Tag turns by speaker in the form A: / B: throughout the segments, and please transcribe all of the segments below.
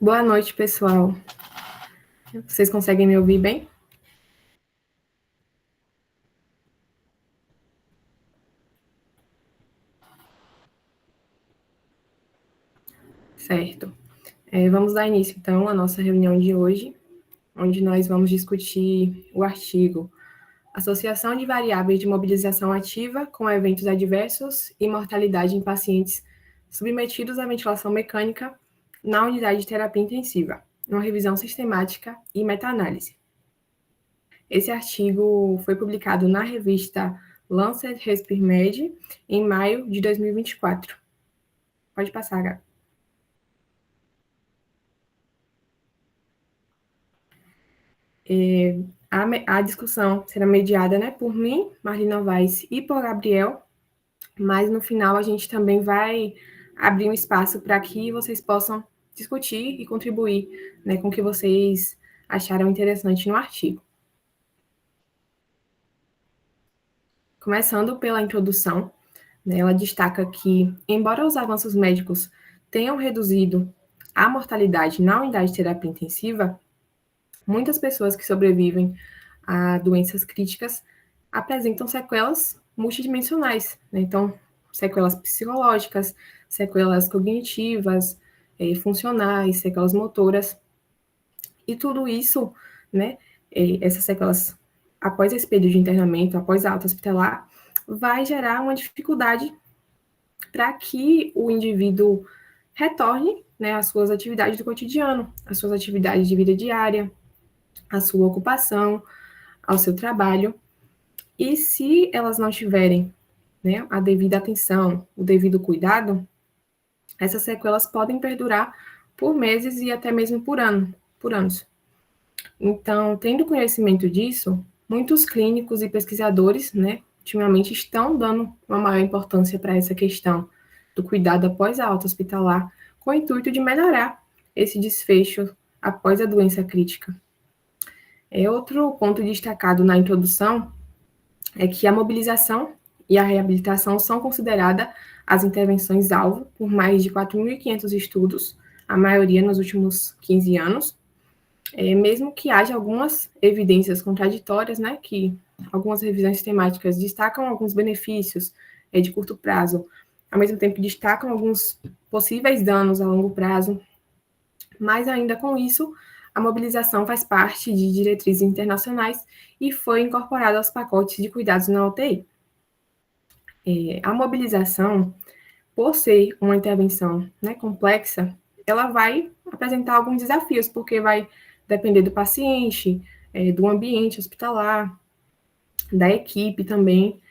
A: Boa noite, pessoal. Vocês conseguem me ouvir bem? Certo. Vamos dar início, então, à nossa reunião de hoje, onde nós vamos discutir o artigo Associação de variáveis de mobilização ativa com eventos adversos e mortalidade em pacientes submetidos à ventilação mecânica na unidade de terapia intensiva, uma revisão sistemática e meta-análise. Esse artigo foi publicado na revista Lancet Respirmed em maio de 2024. Pode passar, Gabi. A discussão será mediada, né, por mim, Marlene Novaes, e por Gabriel, mas no final a gente também vai abrir um espaço para que vocês possam discutir e contribuir, né, com o que vocês acharam interessante no artigo. Começando pela introdução, né, ela destaca que, embora os avanços médicos tenham reduzido a mortalidade na unidade de terapia intensiva, muitas pessoas que sobrevivem a doenças críticas apresentam sequelas multidimensionais, né? Então, sequelas psicológicas, sequelas cognitivas, funcionais, sequelas motoras, e tudo isso, né, essas sequelas, após esse período de internamento, após a alta hospitalar, vai gerar uma dificuldade para que o indivíduo retorne, né, às suas atividades do cotidiano, às suas atividades de vida diária, à sua ocupação, ao seu trabalho. E se elas não tiverem, né, a devida atenção, o devido cuidado, essas sequelas podem perdurar por meses e até mesmo por anos. Então, tendo conhecimento disso, muitos clínicos e pesquisadores, né, ultimamente estão dando uma maior importância para essa questão do cuidado após a alta hospitalar, com o intuito de melhorar esse desfecho após a doença crítica. Outro ponto destacado na introdução é que a mobilização e a reabilitação são consideradas as intervenções-alvo por mais de 4.500 estudos, a maioria nos últimos 15 anos, mesmo que haja algumas evidências contraditórias, né, que algumas revisões temáticas destacam alguns benefícios de curto prazo, ao mesmo tempo destacam alguns possíveis danos a longo prazo, mas ainda com isso, a mobilização faz parte de diretrizes internacionais e foi incorporada aos pacotes de cuidados na UTI. A mobilização, por ser uma intervenção, né, complexa, ela vai apresentar alguns desafios, porque vai depender do paciente, do ambiente hospitalar, da equipe também.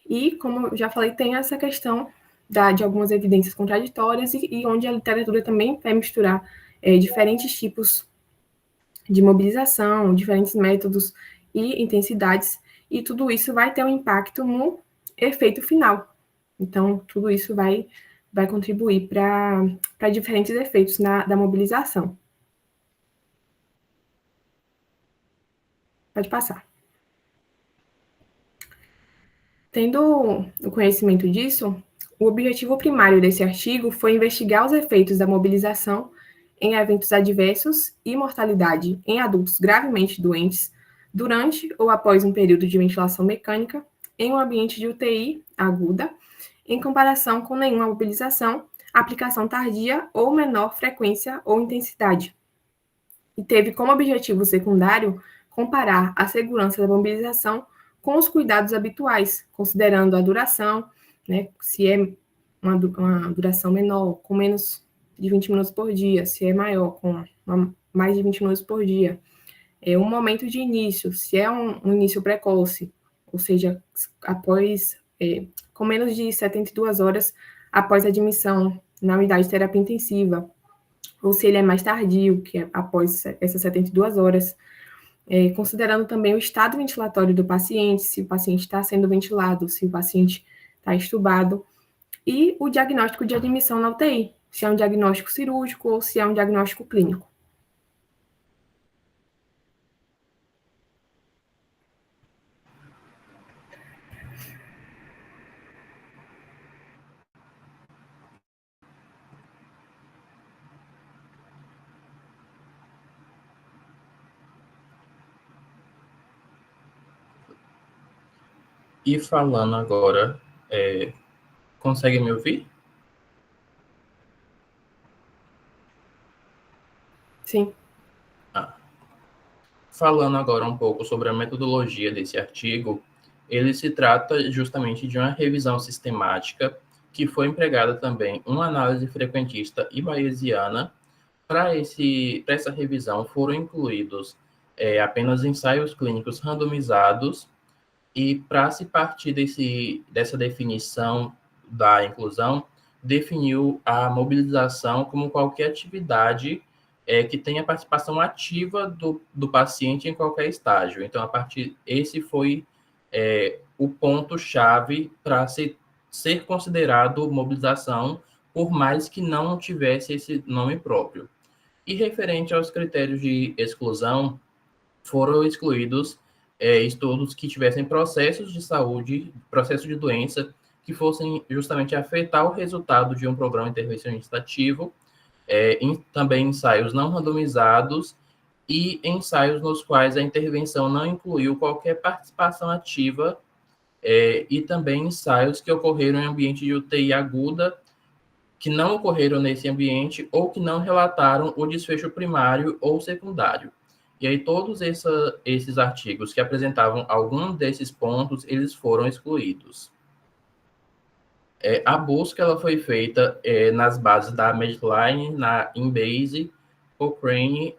A: E, como eu já falei, tem essa questão de algumas evidências contraditórias e onde a literatura também vai misturar diferentes tipos de mobilização, diferentes métodos e intensidades, e tudo isso vai ter um impacto no efeito final. Então, tudo isso vai contribuir para diferentes efeitos da mobilização. Pode passar. Tendo o conhecimento disso, o objetivo primário desse artigo foi investigar os efeitos da mobilização em eventos adversos e mortalidade em adultos gravemente doentes durante ou após um período de ventilação mecânica em um ambiente de UTI aguda, em comparação com nenhuma mobilização, aplicação tardia ou menor frequência ou intensidade. E teve como objetivo secundário comparar a segurança da mobilização com os cuidados habituais, considerando a duração, né, se é uma duração menor, com menos de 20 minutos por dia, se é maior, com mais de 20 minutos por dia. Um momento de início, se é um início precoce, ou seja, após, com menos de 72 horas após a admissão na unidade de terapia intensiva, ou se ele é mais tardio, que é após essas 72 horas, considerando também o estado ventilatório do paciente, se o paciente está sendo ventilado, se o paciente está estubado, e o diagnóstico de admissão na UTI, se é um diagnóstico cirúrgico ou se é um diagnóstico clínico.
B: E falando agora, consegue me ouvir?
A: Sim.
B: Falando agora um pouco sobre a metodologia desse artigo, ele se trata justamente de uma revisão sistemática que foi empregada também uma análise frequentista e bayesiana. Para essa revisão foram incluídos apenas ensaios clínicos randomizados e para se partir dessa definição da inclusão, definiu a mobilização como qualquer atividade que tenha participação ativa do paciente em qualquer estágio. Então, esse foi o ponto-chave para ser considerado mobilização, por mais que não tivesse esse nome próprio. E referente aos critérios de exclusão, foram excluídos estudos que tivessem processos de saúde, processos de doença, que fossem justamente afetar o resultado de um programa intervencionista ativo, também ensaios não randomizados e ensaios nos quais a intervenção não incluiu qualquer participação ativa, e também ensaios que ocorreram em ambiente de UTI aguda, que não ocorreram nesse ambiente ou que não relataram o desfecho primário ou secundário. E aí todos esses artigos que apresentavam algum desses pontos, eles foram excluídos. A busca ela foi feita nas bases da Medline, na Embase, Cochrane,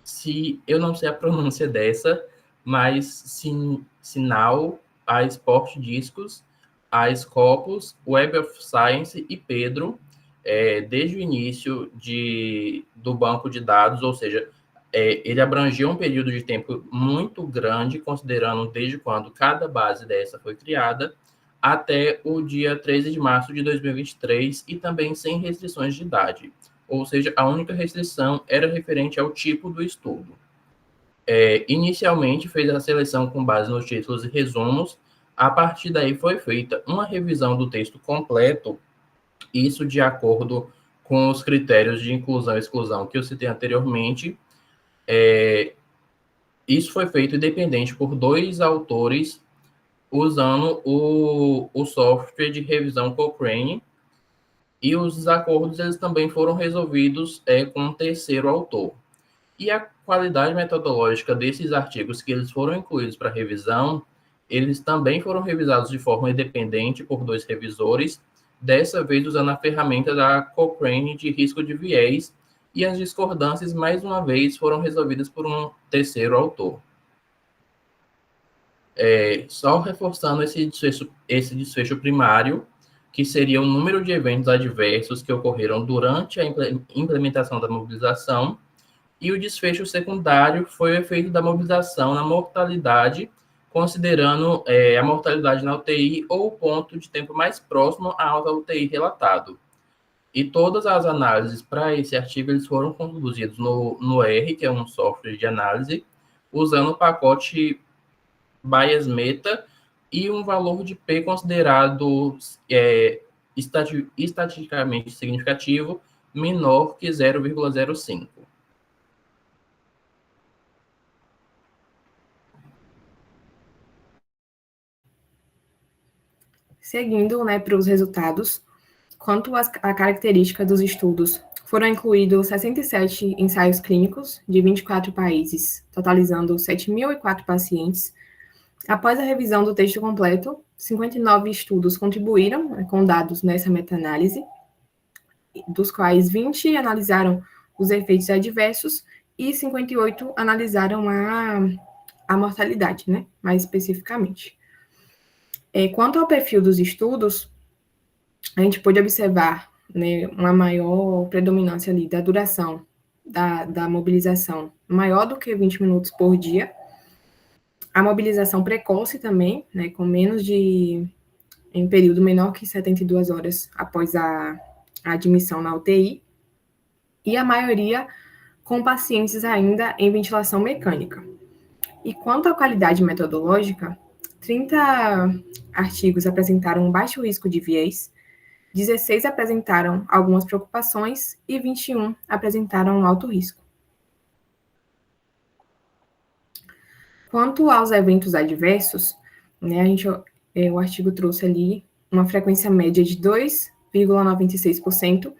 B: se eu não sei a pronúncia dessa, mas Sinal, a Sport Discos, a Scopus, Web of Science e Pedro, desde o início do banco de dados, ou seja, ele abrangia um período de tempo muito grande, considerando desde quando cada base dessa foi criada, até o dia 13 de março de 2023, e também sem restrições de idade. Ou seja, a única restrição era referente ao tipo do estudo. Inicialmente fez a seleção com base nos títulos e resumos, a partir daí foi feita uma revisão do texto completo, isso de acordo com os critérios de inclusão e exclusão que eu citei anteriormente. Isso foi feito independente por 2 autores, usando o software de revisão Cochrane, e os desacordos eles também foram resolvidos com um terceiro autor. E a qualidade metodológica desses artigos que eles foram incluídos para revisão, eles também foram revisados de forma independente por 2 revisores, dessa vez usando a ferramenta da Cochrane de risco de viés, e as discordâncias, mais uma vez, foram resolvidas por um terceiro autor. Só reforçando esse desfecho primário, que seria o número de eventos adversos que ocorreram durante a implementação da mobilização, e o desfecho secundário foi o efeito da mobilização na mortalidade, considerando a mortalidade na UTI ou o ponto de tempo mais próximo à alta UTI relatado. E todas as análises para esse artigo eles foram conduzidos no R, que é um software de análise, usando o pacote Bayes Meta e um valor de P considerado estatisticamente significativo menor que 0,05.
A: Seguindo, né, para os resultados, quanto à característica dos estudos, foram incluídos 67 ensaios clínicos de 24 países, totalizando 7.004 pacientes. Após a revisão do texto completo, 59 estudos contribuíram, né, com dados nessa meta-análise, dos quais 20 analisaram os efeitos adversos e 58 analisaram a mortalidade, né, mais especificamente. Quanto ao perfil dos estudos, a gente pôde observar, né, uma maior predominância ali da duração da mobilização, maior do que 20 minutos por dia. A mobilização precoce também, né, com em período menor que 72 horas após a admissão na UTI, e a maioria com pacientes ainda em ventilação mecânica. E quanto à qualidade metodológica, 30 artigos apresentaram um baixo risco de viés, 16 apresentaram algumas preocupações e 21 apresentaram alto risco. Quanto aos eventos adversos, né, o artigo trouxe ali uma frequência média de 2,96%,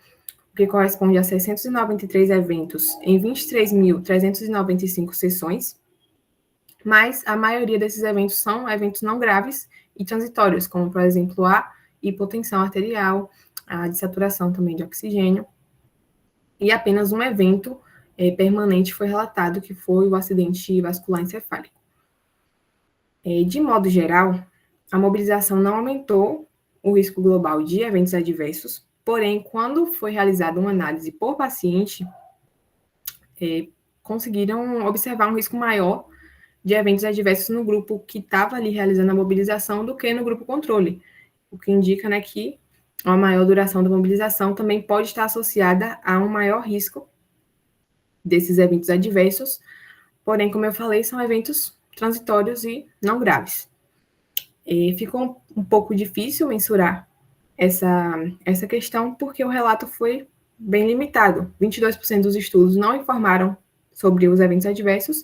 A: que corresponde a 693 eventos em 23.395 sessões, mas a maioria desses eventos são eventos não graves e transitórios, como, por exemplo, a hipotensão arterial, a dessaturação também de oxigênio, e apenas um evento permanente foi relatado, que foi o acidente vascular encefálico. De modo geral, a mobilização não aumentou o risco global de eventos adversos, porém, quando foi realizada uma análise por paciente, conseguiram observar um risco maior de eventos adversos no grupo que estava ali realizando a mobilização do que no grupo controle, o que indica, né, que uma maior duração da mobilização também pode estar associada a um maior risco desses eventos adversos, porém, como eu falei, são eventos transitórios e não graves. Ficou um pouco difícil mensurar essa questão, porque o relato foi bem limitado. 22% dos estudos não informaram sobre os eventos adversos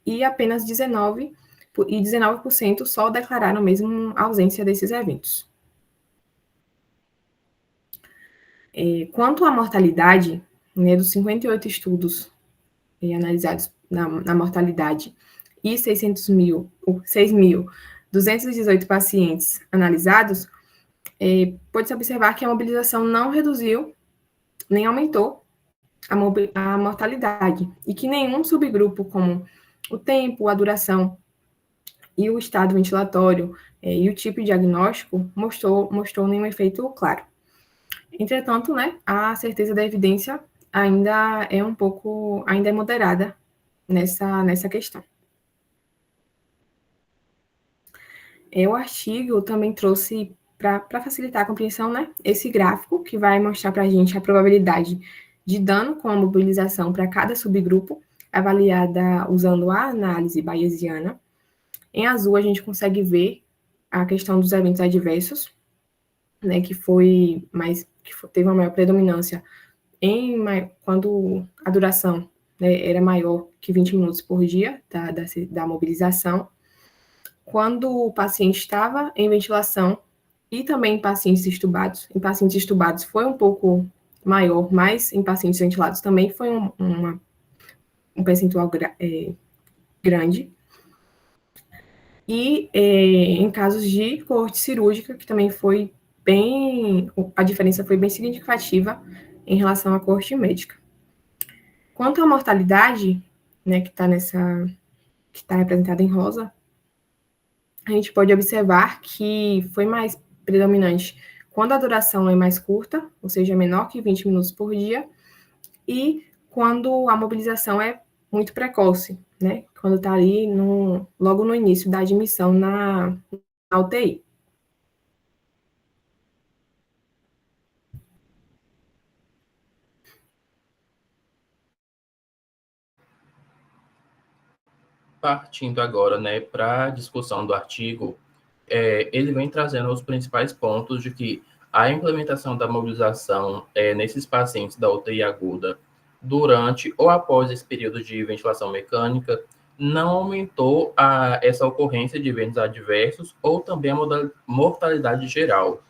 A: e apenas 19% só declararam mesmo a ausência desses eventos. Quanto à mortalidade, né, dos 58 estudos analisados na mortalidade e 6.218 pacientes analisados, pode-se observar que a mobilização não reduziu nem aumentou a mortalidade, e que nenhum subgrupo, como o tempo, a duração e o estado ventilatório e o tipo de diagnóstico, mostrou nenhum efeito claro. Entretanto, né, a certeza da evidência ainda é moderada nessa questão. O artigo também trouxe, para facilitar a compreensão, né, esse gráfico que vai mostrar para a gente a probabilidade de dano com a mobilização para cada subgrupo, avaliada usando a análise bayesiana. Em azul, a gente consegue ver a questão dos eventos adversos, né, que teve uma maior predominância quando a duração, né, era maior que 20 minutos por dia da mobilização, quando o paciente estava em ventilação e também em pacientes estubados. Em pacientes estubados foi um pouco maior, mas em pacientes ventilados também foi um percentual grande. E em casos de coorte cirúrgica, que também a diferença foi bem significativa em relação à coorte médica. Quanto à mortalidade, né, que está representada em rosa, a gente pode observar que foi mais predominante quando a duração é mais curta, ou seja, menor que 20 minutos por dia, e quando a mobilização é muito precoce, né? Quando está ali logo no início da admissão na UTI.
B: Partindo agora, né, para a discussão do artigo, ele vem trazendo os principais pontos de que a implementação da mobilização nesses pacientes da UTI aguda durante ou após esse período de ventilação mecânica não aumentou essa ocorrência de eventos adversos ou também a mortalidade geral.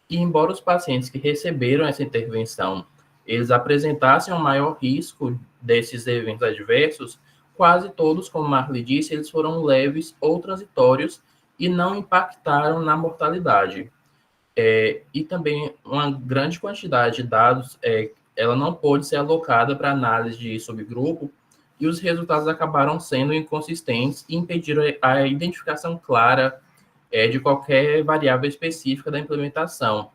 B: E embora os pacientes que receberam essa intervenção eles apresentassem um maior risco desses eventos adversos, quase todos, como Marli disse, eles foram leves ou transitórios e não impactaram na mortalidade. E também uma grande quantidade de dados, ela não pôde ser alocada para análise de subgrupo, e os resultados acabaram sendo inconsistentes e impediram a identificação clara de qualquer variável específica da implementação,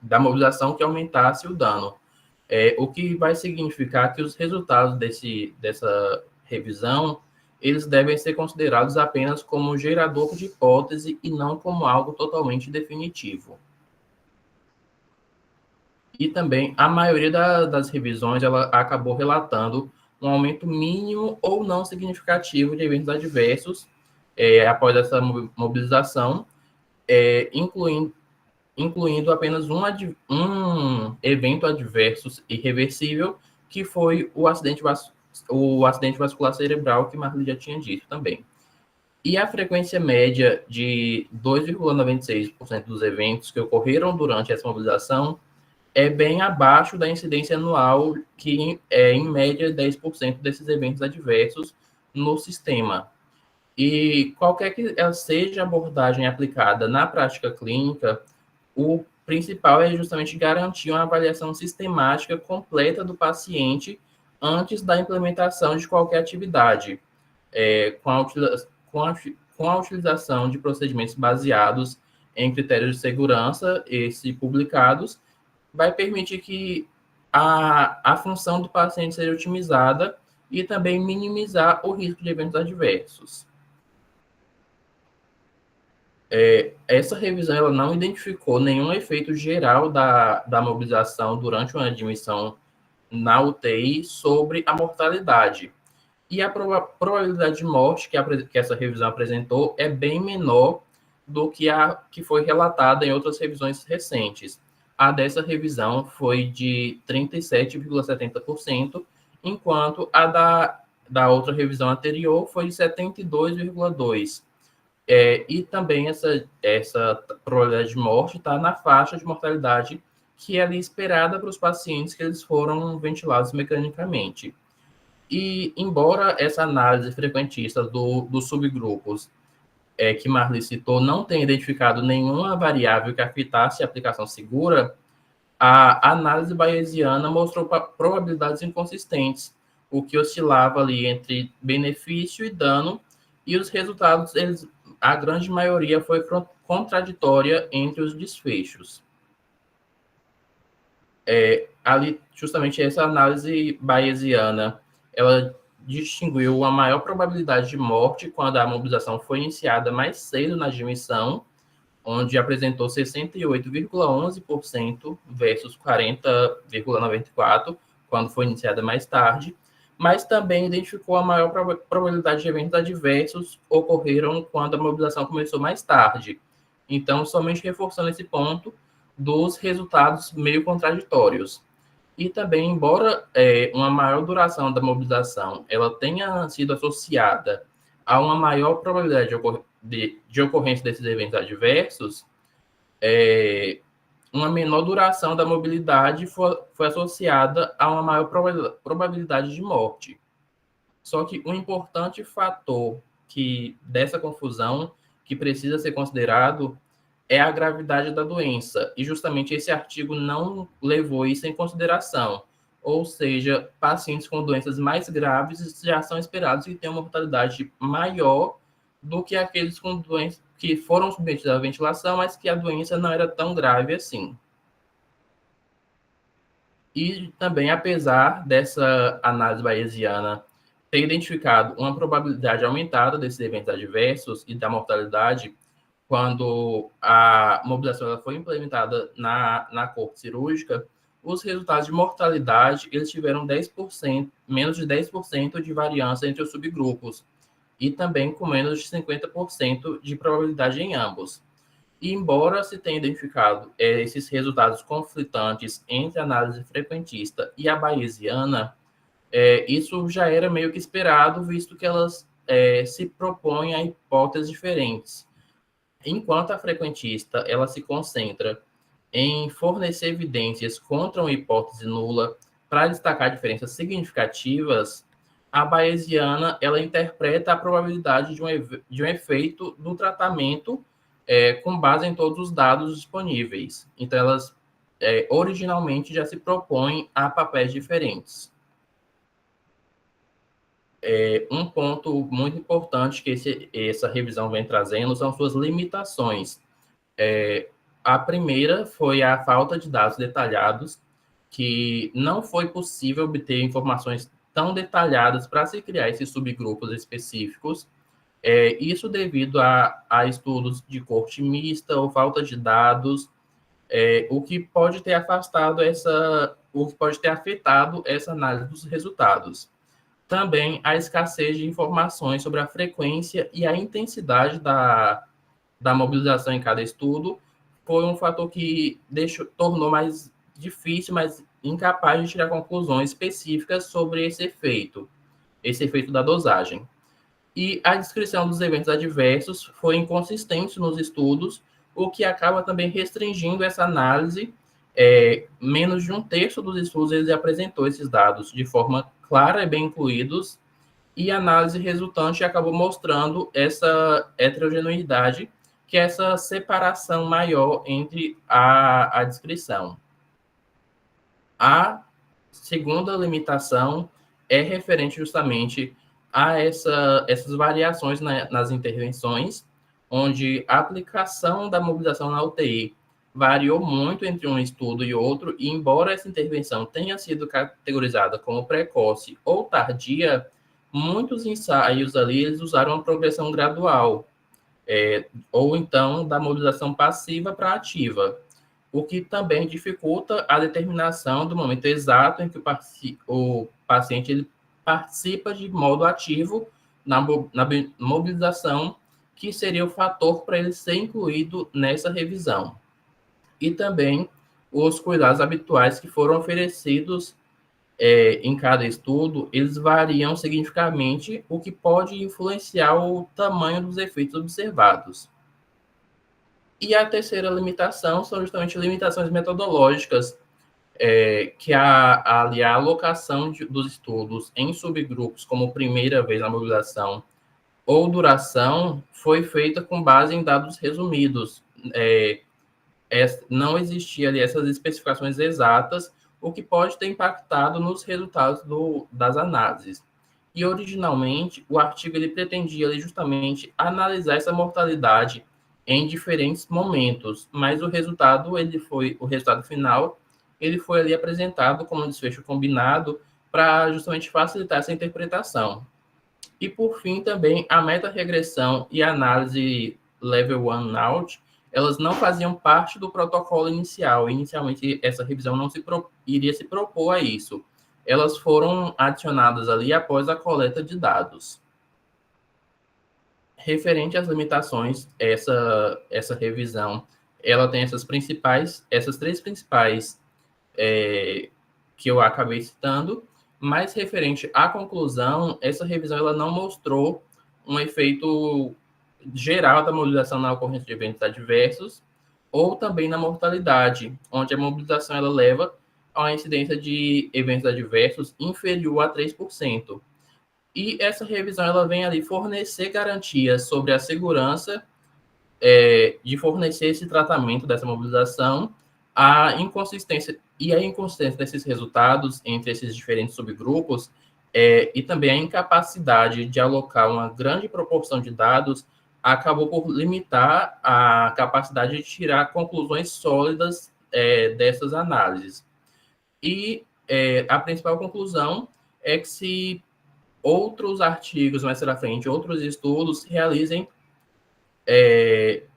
B: da mobilização que aumentasse o dano. O que vai significar que os resultados dessa revisão, eles devem ser considerados apenas como gerador de hipótese e não como algo totalmente definitivo. E também a maioria das revisões ela acabou relatando um aumento mínimo ou não significativo de eventos adversos após essa mobilização, incluindo apenas um evento adverso irreversível, que foi o acidente o acidente vascular cerebral, que Marli já tinha dito também. E a frequência média de 2,96% dos eventos que ocorreram durante essa mobilização é bem abaixo da incidência anual, que é, em média, 10% desses eventos adversos no sistema. E qualquer que seja a abordagem aplicada na prática clínica, o principal é justamente garantir uma avaliação sistemática completa do paciente antes da implementação de qualquer atividade, com a utilização de procedimentos baseados em critérios de segurança, e publicados, vai permitir que a função do paciente seja otimizada e também minimizar o risco de eventos adversos. Essa revisão ela não identificou nenhum efeito geral da mobilização durante uma admissão na UTI sobre a mortalidade. E a probabilidade de morte que essa revisão apresentou é bem menor do que a que foi relatada em outras revisões recentes. A dessa revisão foi de 37,70%, enquanto a da outra revisão anterior foi de 72,2%. E também essa probabilidade de morte está na faixa de mortalidade que é ali esperada para os pacientes que eles foram ventilados mecanicamente. E, embora essa análise frequentista dos subgrupos que Marli citou não tenha identificado nenhuma variável que afetasse a aplicação segura, a análise bayesiana mostrou probabilidades inconsistentes, o que oscilava ali entre benefício e dano, e os resultados, a grande maioria foi contraditória entre os desfechos. Ali, justamente essa análise bayesiana, ela distinguiu a maior probabilidade de morte quando a mobilização foi iniciada mais cedo na admissão, onde apresentou 68,11% versus 40,94%, quando foi iniciada mais tarde, mas também identificou a maior probabilidade de eventos adversos ocorreram quando a mobilização começou mais tarde. Então, somente reforçando esse ponto dos resultados meio contraditórios. E também, embora uma maior duração da mobilização ela tenha sido associada a uma maior probabilidade de ocorrência desses eventos adversos, uma menor duração da mobilidade foi associada a uma maior probabilidade de morte. Só que um importante fator dessa confusão que precisa ser considerado é a gravidade da doença, e justamente esse artigo não levou isso em consideração, ou seja, pacientes com doenças mais graves já são esperados que tenham uma mortalidade maior do que aqueles com doenças que foram submetidos à ventilação, mas que a doença não era tão grave assim. E também, apesar dessa análise bayesiana ter identificado uma probabilidade aumentada desses eventos adversos e da mortalidade, quando a mobilização ela foi implementada na corte cirúrgica, os resultados de mortalidade eles tiveram 10%, menos de 10% de variância entre os subgrupos, e também com menos de 50% de probabilidade em ambos. E embora se tenha identificado esses resultados conflitantes entre a análise frequentista e a bayesiana, isso já era meio que esperado, visto que elas se propõem a hipóteses diferentes. Enquanto a frequentista ela se concentra em fornecer evidências contra uma hipótese nula para destacar diferenças significativas, a bayesiana ela interpreta a probabilidade de um efeito do tratamento com base em todos os dados disponíveis. Então, elas originalmente já se propõem a papéis diferentes. Um ponto muito importante que essa revisão vem trazendo são suas limitações. A primeira foi a falta de dados detalhados, que não foi possível obter informações tão detalhadas para se criar esses subgrupos específicos. Isso devido a estudos de corte mista ou falta de dados, o que pode ter afetado essa análise dos resultados. Também a escassez de informações sobre a frequência e a intensidade da mobilização em cada estudo foi um fator que tornou mais difícil, mas incapaz de tirar conclusões específicas sobre esse efeito. esse efeito da dosagem. E a descrição dos eventos adversos foi inconsistente nos estudos, o que acaba também restringindo essa análise. Menos de um terço dos estudos ele apresentou esses dados de forma clara e bem incluídos, e a análise resultante acabou mostrando essa heterogeneidade, que é essa separação maior entre a descrição. A segunda limitação é referente justamente a essas variações nas intervenções, onde a aplicação da mobilização na UTI variou muito entre um estudo e outro, e embora essa intervenção tenha sido categorizada como precoce ou tardia, muitos ensaios ali eles usaram uma progressão gradual, ou então da mobilização passiva para ativa, o que também dificulta a determinação do momento exato em que o paciente ele participa de modo ativo na mobilização, que seria o fator para ele ser incluído nessa revisão. E também os cuidados habituais que foram oferecidos em cada estudo, eles variam significativamente, o que pode influenciar o tamanho dos efeitos observados. E a terceira limitação são justamente limitações metodológicas, que a alocação dos estudos em subgrupos, como primeira vez na mobilização, ou duração, foi feita com base em dados resumidos. Não existia ali essas especificações exatas, o que pode ter impactado nos resultados das análises. E, originalmente, o artigo ele pretendia ali, justamente analisar essa mortalidade em diferentes momentos, mas o resultado final ele foi ali apresentado como um desfecho combinado para justamente facilitar essa interpretação. E, por fim, também a meta-regressão e a análise Level 1 Out, elas não faziam parte do protocolo inicial. Inicialmente, essa revisão não iria se propor a isso. Elas foram adicionadas ali após a coleta de dados. Referente às limitações, essa revisão, ela tem essas três principais que eu acabei citando, mas referente à conclusão, essa revisão ela não mostrou um efeito geral da mobilização na ocorrência de eventos adversos, ou também na mortalidade, onde a mobilização ela leva a uma incidência de eventos adversos inferior a 3%. E essa revisão ela vem ali fornecer garantias sobre a segurança de fornecer esse tratamento dessa mobilização, a inconsistência desses resultados entre esses diferentes subgrupos, e também a incapacidade de alocar uma grande proporção de dados acabou por limitar a capacidade de tirar conclusões sólidas dessas análises. E a principal conclusão é que se outros artigos mais para frente, outros estudos realizem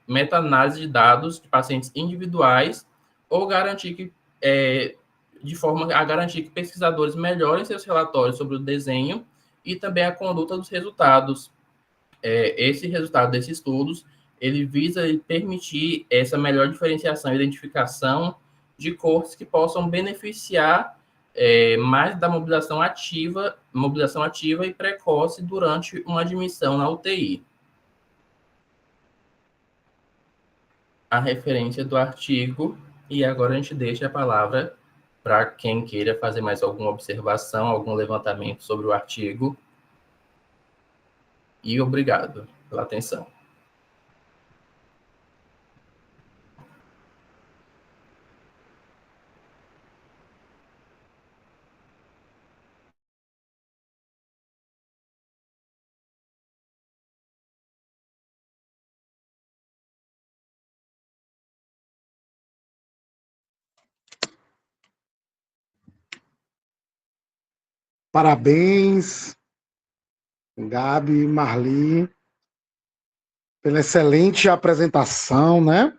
B: meta-análise de dados de pacientes individuais, ou garantir que, de forma a garantir que pesquisadores melhorem seus relatórios sobre o desenho e também a conduta dos resultados. Esse resultado desses estudos, ele visa permitir essa melhor diferenciação e identificação de cortes que possam beneficiar mais da mobilização ativa e precoce durante uma admissão na UTI. A referência do artigo, e agora a gente deixa a palavra para quem queira fazer mais alguma observação, algum levantamento sobre o artigo. E obrigado pela atenção.
C: Parabéns, Gabi, Marli, pela excelente apresentação, né?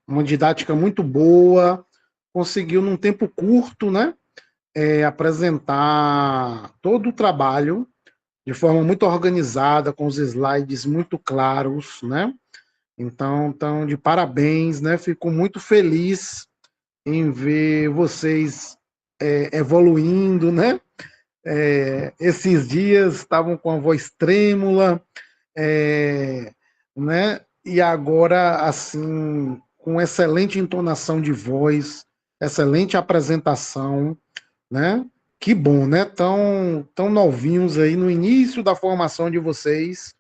C: Uma didática muito boa, conseguiu num tempo curto, né? Apresentar todo o trabalho de forma muito organizada, com os slides muito claros, né? Então, de parabéns, né? Fico muito feliz em ver vocês evoluindo, né? Esses dias estavam com a voz trêmula, né? E agora, assim, com excelente entonação de voz, excelente apresentação, né? Que bom, né? Tão novinhos aí no início da formação de vocês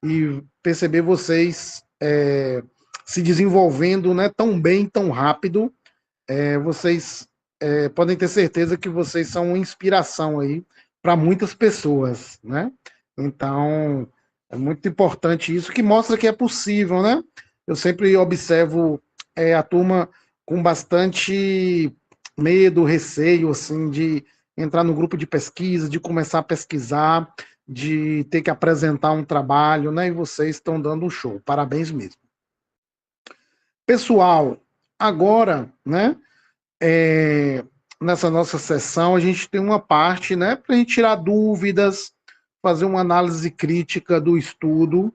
C: e perceber vocês se desenvolvendo, né? Tão bem, tão rápido. Vocês podem ter certeza que vocês são uma inspiração aí para muitas pessoas, né? Então, é muito importante isso, que mostra que é possível, né? Eu sempre observo a turma com bastante medo, receio, assim, de entrar no grupo de pesquisa, de começar a pesquisar, de ter que apresentar um trabalho, né? E vocês estão dando um show. Parabéns mesmo. Pessoal, agora, né? Nessa nossa sessão, a gente tem uma parte, né, para a gente tirar dúvidas, fazer uma análise crítica do estudo,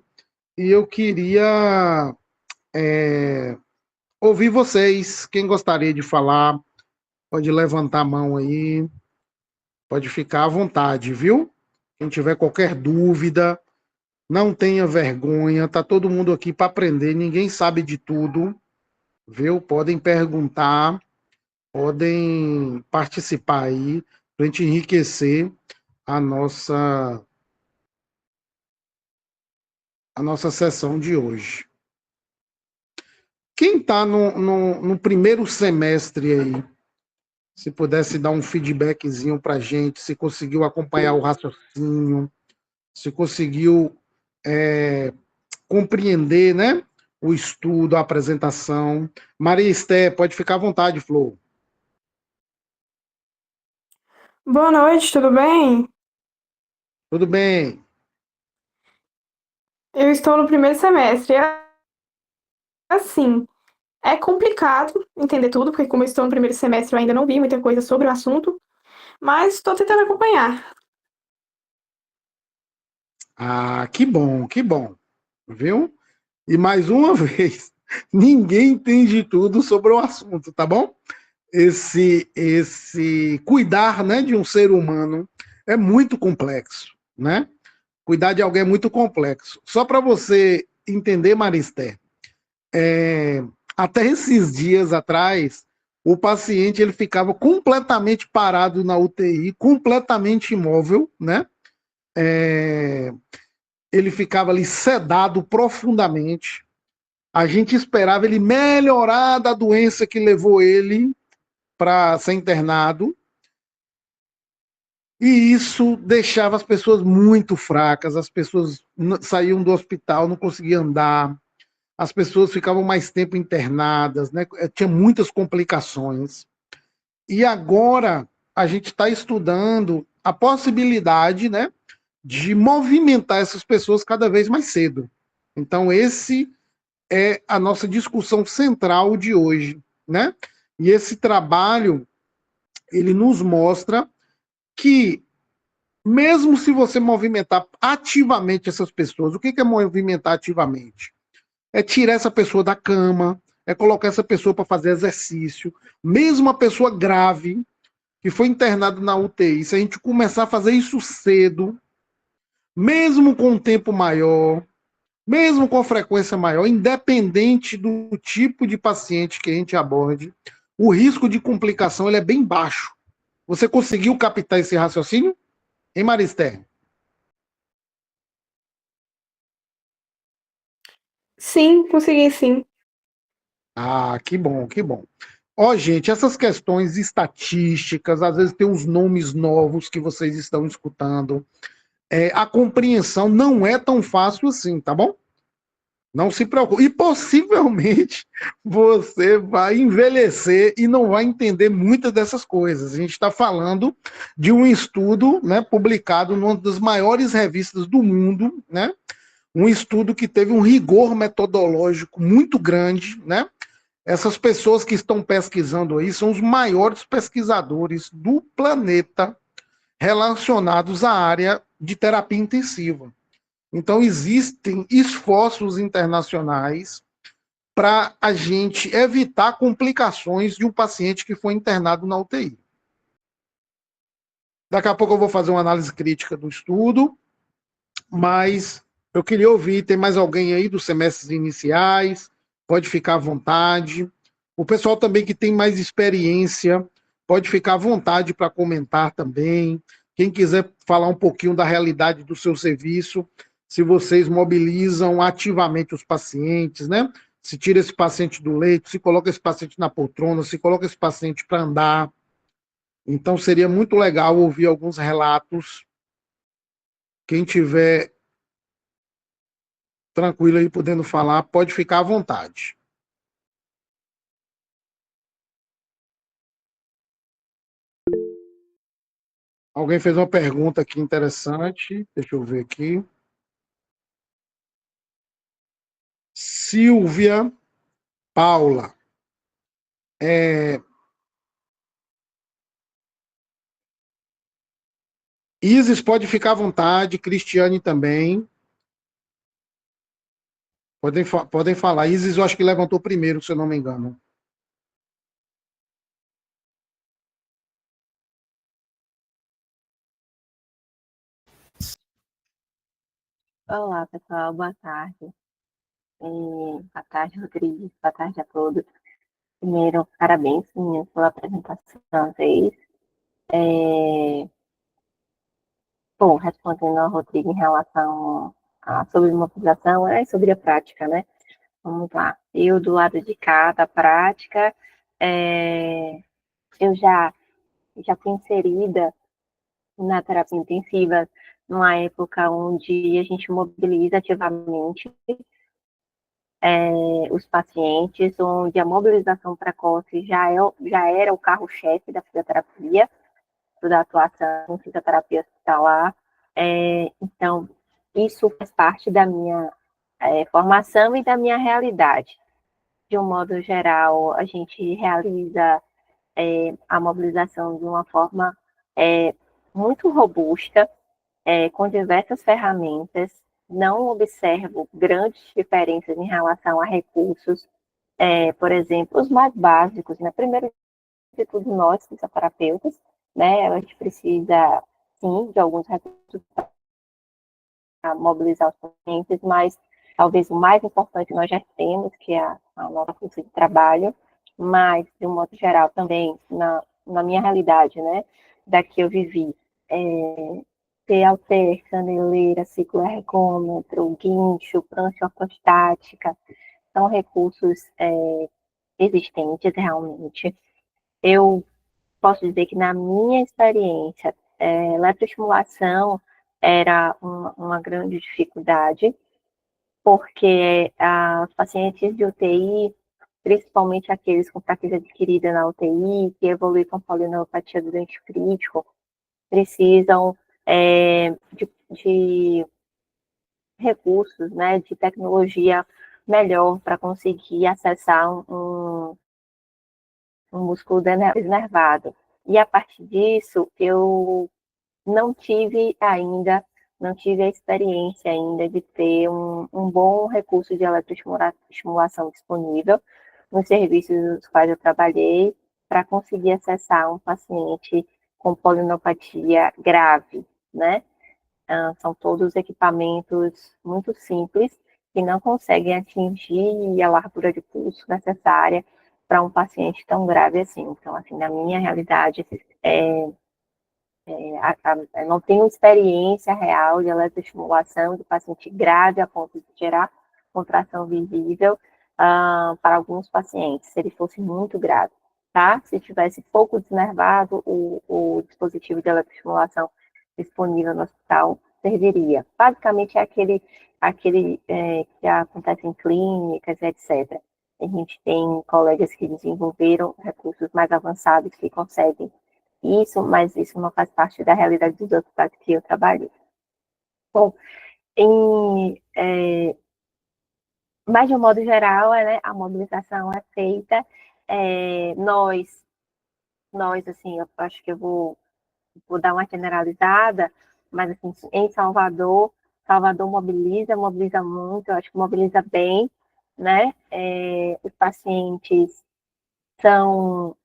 C: e eu queria ouvir vocês. Quem gostaria de falar, pode levantar a mão aí, pode ficar à vontade, viu? Quem tiver qualquer dúvida, não tenha vergonha, tá todo mundo aqui para aprender, ninguém sabe de tudo, viu? Podem perguntar. Podem participar aí para a gente enriquecer a nossa sessão de hoje. Quem está no primeiro semestre aí, se pudesse dar um feedbackzinho para a gente, se conseguiu acompanhar o raciocínio, se conseguiu compreender, né, o estudo, a apresentação. Maria Esté, pode ficar à vontade, Flor.
D: Boa noite, tudo bem?
C: Tudo bem?
D: Eu estou no primeiro semestre. Assim, é complicado entender tudo, porque como eu estou no primeiro semestre, eu ainda não vi muita coisa sobre o assunto, mas estou tentando acompanhar.
C: Ah, que bom, viu? E mais uma vez, ninguém entende tudo sobre o assunto, tá bom? Esse cuidar, né, de um ser humano é muito complexo, né? Cuidar de alguém é muito complexo. Só para você entender, Maristé, até esses dias atrás, o paciente ele ficava completamente parado na UTI, completamente imóvel, né? Ele ficava ali sedado profundamente. A gente esperava ele melhorar da doença que levou ele para ser internado. E isso deixava as pessoas muito fracas, as pessoas saíam do hospital, não conseguiam andar, as pessoas ficavam mais tempo internadas, né? Tinha muitas complicações. E agora a gente está estudando a possibilidade, né, de movimentar essas pessoas cada vez mais cedo. Então, esse é a nossa discussão central de hoje, né? E esse trabalho, ele nos mostra que, mesmo se você movimentar ativamente essas pessoas, o que é movimentar ativamente? É tirar essa pessoa da cama, é colocar essa pessoa para fazer exercício, mesmo a pessoa grave, que foi internada na UTI, se a gente começar a fazer isso cedo, mesmo com um tempo maior, mesmo com frequência maior, independente do tipo de paciente que a gente aborde, o risco de complicação ele é bem baixo. Você conseguiu captar esse raciocínio? Hein, Maristé?
D: Sim, consegui sim.
C: Ah, que bom, que bom. Ó, gente, essas questões estatísticas, às vezes tem uns nomes novos que vocês estão escutando. A compreensão não é tão fácil assim, tá bom? Não se preocupe. E possivelmente você vai envelhecer e não vai entender muitas dessas coisas. A gente está falando de um estudo, né, publicado numa das maiores revistas do mundo, né? Um estudo que teve um rigor metodológico muito grande, né? Essas pessoas que estão pesquisando aí são os maiores pesquisadores do planeta relacionados à área de terapia intensiva. Então, existem esforços internacionais para a gente evitar complicações de um paciente que foi internado na UTI. Daqui a pouco eu vou fazer uma análise crítica do estudo, mas eu queria ouvir, tem mais alguém aí dos semestres iniciais? Pode ficar à vontade. O pessoal também que tem mais experiência, pode ficar à vontade para comentar também. Quem quiser falar um pouquinho da realidade do seu serviço, se vocês mobilizam ativamente os pacientes, né? Se tira esse paciente do leito, se coloca esse paciente na poltrona, se coloca esse paciente para andar. Então, seria muito legal ouvir alguns relatos. Quem tiver tranquilo aí podendo falar, pode ficar à vontade. Alguém fez uma pergunta aqui interessante. Deixa eu ver aqui. Silvia Paula. Isis pode ficar à vontade, Cristiane também. Podem falar. Isis, eu acho que levantou primeiro, se eu não me engano.
E: Olá, pessoal, boa tarde. Boa tarde, Rodrigues, boa tarde a todos. Primeiro, parabéns, meninas, pela apresentação da vez. Bom, respondendo ao Rodrigo em relação sobre mobilização, sobre a prática, né? Vamos lá. Eu, do lado de cá, da prática, eu já fui inserida na terapia intensiva numa época onde a gente mobiliza ativamente os pacientes, onde a mobilização precoce já era o carro-chefe da fisioterapia, da atuação em fisioterapia hospitalar. Então, isso faz parte da minha formação e da minha realidade. De um modo geral, a gente realiza a mobilização de uma forma muito robusta, com diversas ferramentas. Não observo grandes diferenças em relação a recursos, por exemplo, os mais básicos, né? Primeiro de tudo, nós, fisioterapeutas, né? A gente precisa, sim, de alguns recursos para mobilizar os pacientes, mas talvez o mais importante nós já temos, que é a nossa força de trabalho, mas, de um modo geral, também, na minha realidade, né? Da que eu vivi, TALTER, caneleira, cicloergômetro, guincho, prancha ortostática, são recursos existentes realmente. Eu posso dizer que, na minha experiência, eletroestimulação era uma grande dificuldade, porque os pacientes de UTI, principalmente aqueles com fraqueza adquirida na UTI, que evoluem com polineuropatia do dente crítico, precisam de recursos, né, de tecnologia melhor para conseguir acessar um músculo desnervado. E a partir disso, eu não tive a experiência ainda de ter um bom recurso de eletroestimulação disponível nos serviços nos quais eu trabalhei para conseguir acessar um paciente com polineuropatia grave, né? São todos equipamentos muito simples que não conseguem atingir a largura de pulso necessária para um paciente tão grave assim. Então, assim, na minha realidade, eu não tenho experiência real de eletroestimulação de paciente grave a ponto de gerar contração visível para alguns pacientes, se ele fosse muito grave, tá? Se tivesse pouco desnervado, o dispositivo de eletroestimulação disponível no hospital serviria. Basicamente é aquele que acontece em clínicas, etc. A gente tem colegas que desenvolveram recursos mais avançados que conseguem isso, mas isso não faz parte da realidade dos hospitais que eu trabalhei. Bom, mas de um modo geral, né, a mobilização é feita. Nós, assim, eu acho que eu vou dar uma generalizada, mas assim, em Salvador mobiliza muito, eu acho que mobiliza bem, né? Os pacientes são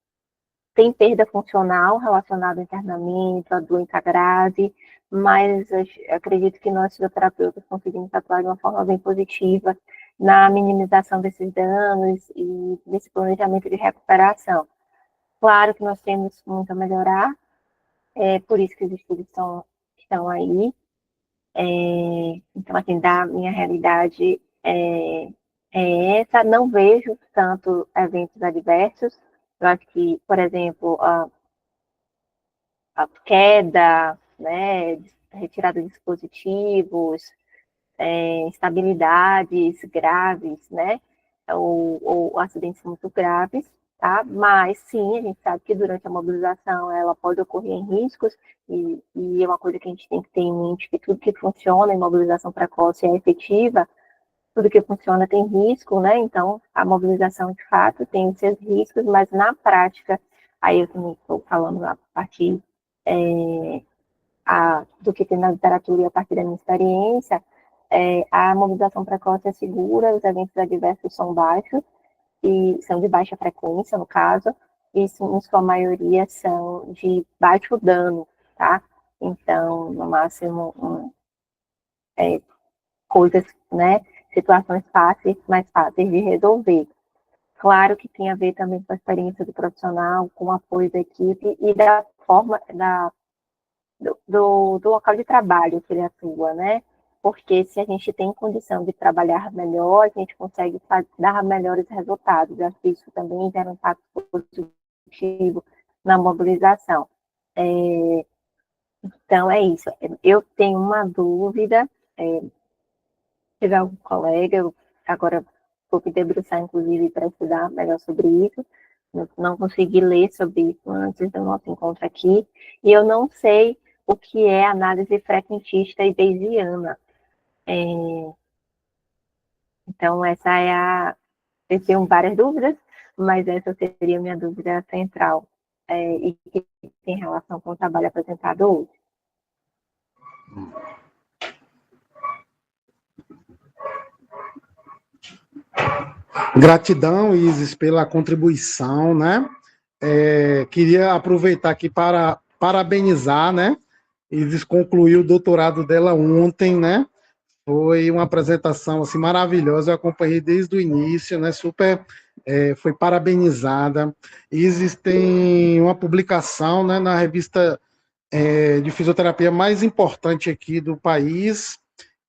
E: tem perda funcional relacionada ao internamento, a doença grave, mas acredito que nós fisioterapeutas conseguimos atuar de uma forma bem positiva na minimização desses danos e nesse planejamento de recuperação. Claro que nós temos muito a melhorar, é por isso que os estudos estão aí. Então, assim, da minha realidade é essa. Não vejo tanto eventos adversos. Eu acho que, por exemplo, a queda, né, retirada de dispositivos, instabilidades graves, né, ou acidentes muito graves, tá? Mas sim, a gente sabe que durante a mobilização ela pode ocorrer em riscos, e é uma coisa que a gente tem que ter em mente, que tudo que funciona em mobilização precoce é efetiva, tudo que funciona tem risco, né? Então, a mobilização, de fato, tem os seus riscos, mas na prática, aí eu também estou falando a partir do que tem na literatura e a partir da minha experiência, a mobilização precoce é segura, os eventos adversos são baixos, e são de baixa frequência, no caso, e em sua maioria são de baixo dano, tá? Então, no máximo, coisas, né, situações mais fáceis de resolver. Claro que tem a ver também com a experiência do profissional, com o apoio da equipe e da forma, do local de trabalho que ele atua, né? Porque se a gente tem condição de trabalhar melhor, a gente consegue dar melhores resultados. Eu acho que isso também gera um impacto positivo na mobilização. Então, é isso. Eu tenho uma dúvida, tive algum colega, eu agora vou me debruçar, inclusive, para estudar melhor sobre isso. Não consegui ler sobre isso antes do nosso encontro aqui, e eu não sei o que é análise frequentista e bayesiana. Então, eu tenho várias dúvidas, mas essa seria a minha dúvida central, e que tem relação com o trabalho apresentado hoje.
C: Gratidão, Isis, pela contribuição, né? Queria aproveitar aqui para parabenizar, né? Isis concluiu o doutorado dela ontem, né? Foi uma apresentação assim maravilhosa, eu acompanhei desde o início, né? Super, foi parabenizada. Isis tem uma publicação, né, na revista de fisioterapia mais importante aqui do país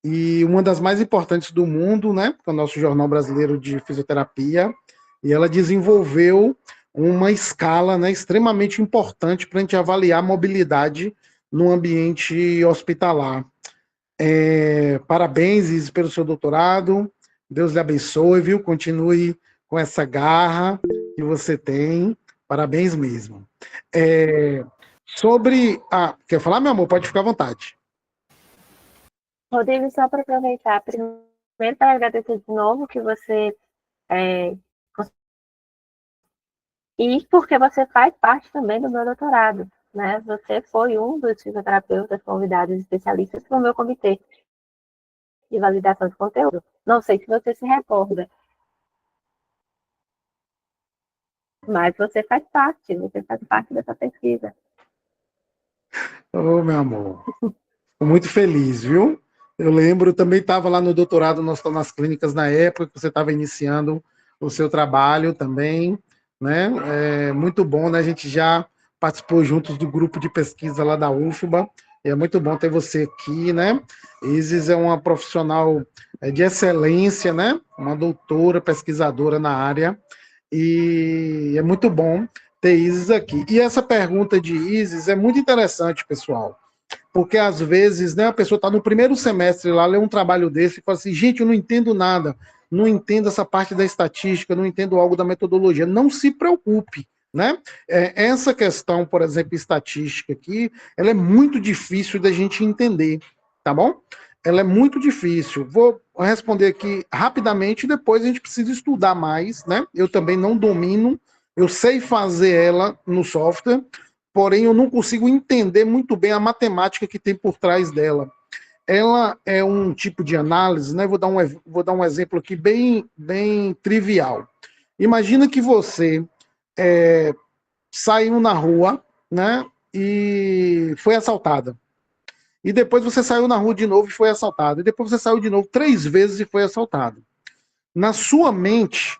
C: e uma das mais importantes do mundo, né? Que é o nosso Jornal Brasileiro de Fisioterapia. E ela desenvolveu uma escala, né, extremamente importante para a gente avaliar a mobilidade no ambiente hospitalar. Parabéns, Isis, pelo seu doutorado. Deus lhe abençoe, viu? Continue com essa garra que você tem. Parabéns mesmo. Quer falar, meu amor? Pode ficar à vontade.
E: Rodrigo, só para aproveitar, primeiro para agradecer de novo que você e porque você faz parte também do meu doutorado, né? Você foi um dos fisioterapeutas convidados especialistas para o meu comitê de validação de conteúdo. Não sei se você se recorda, mas você faz parte dessa pesquisa.
C: Ô, meu amor, fico muito feliz, viu? Eu lembro, também estava lá no doutorado, nas clínicas na época que você estava iniciando o seu trabalho também, né? Muito bom, né? A gente já participou juntos do grupo de pesquisa lá da UFBA, e é muito bom ter você aqui, né? Isis é uma profissional de excelência, né? Uma doutora, pesquisadora na área, e é muito bom ter Isis aqui. E essa pergunta de Isis é muito interessante, pessoal, porque às vezes, né, a pessoa está no primeiro semestre lá, lê um trabalho desse e fala assim, gente, eu não entendo nada, não entendo essa parte da estatística, não entendo algo da metodologia. Não se preocupe, né? Essa questão, por exemplo, estatística aqui, ela é muito difícil da gente entender, tá bom? Ela é muito difícil. Vou responder aqui rapidamente, depois a gente precisa estudar mais, né? Eu também não domino, eu sei fazer ela no software, porém eu não consigo entender muito bem a matemática que tem por trás dela. Ela é um tipo de análise, né? Vou dar um exemplo aqui bem trivial. Imagina que você saiu na rua, né, e foi assaltada. E depois você saiu na rua de novo e foi assaltado. E depois você saiu de novo 3 vezes e foi assaltado. Na sua mente,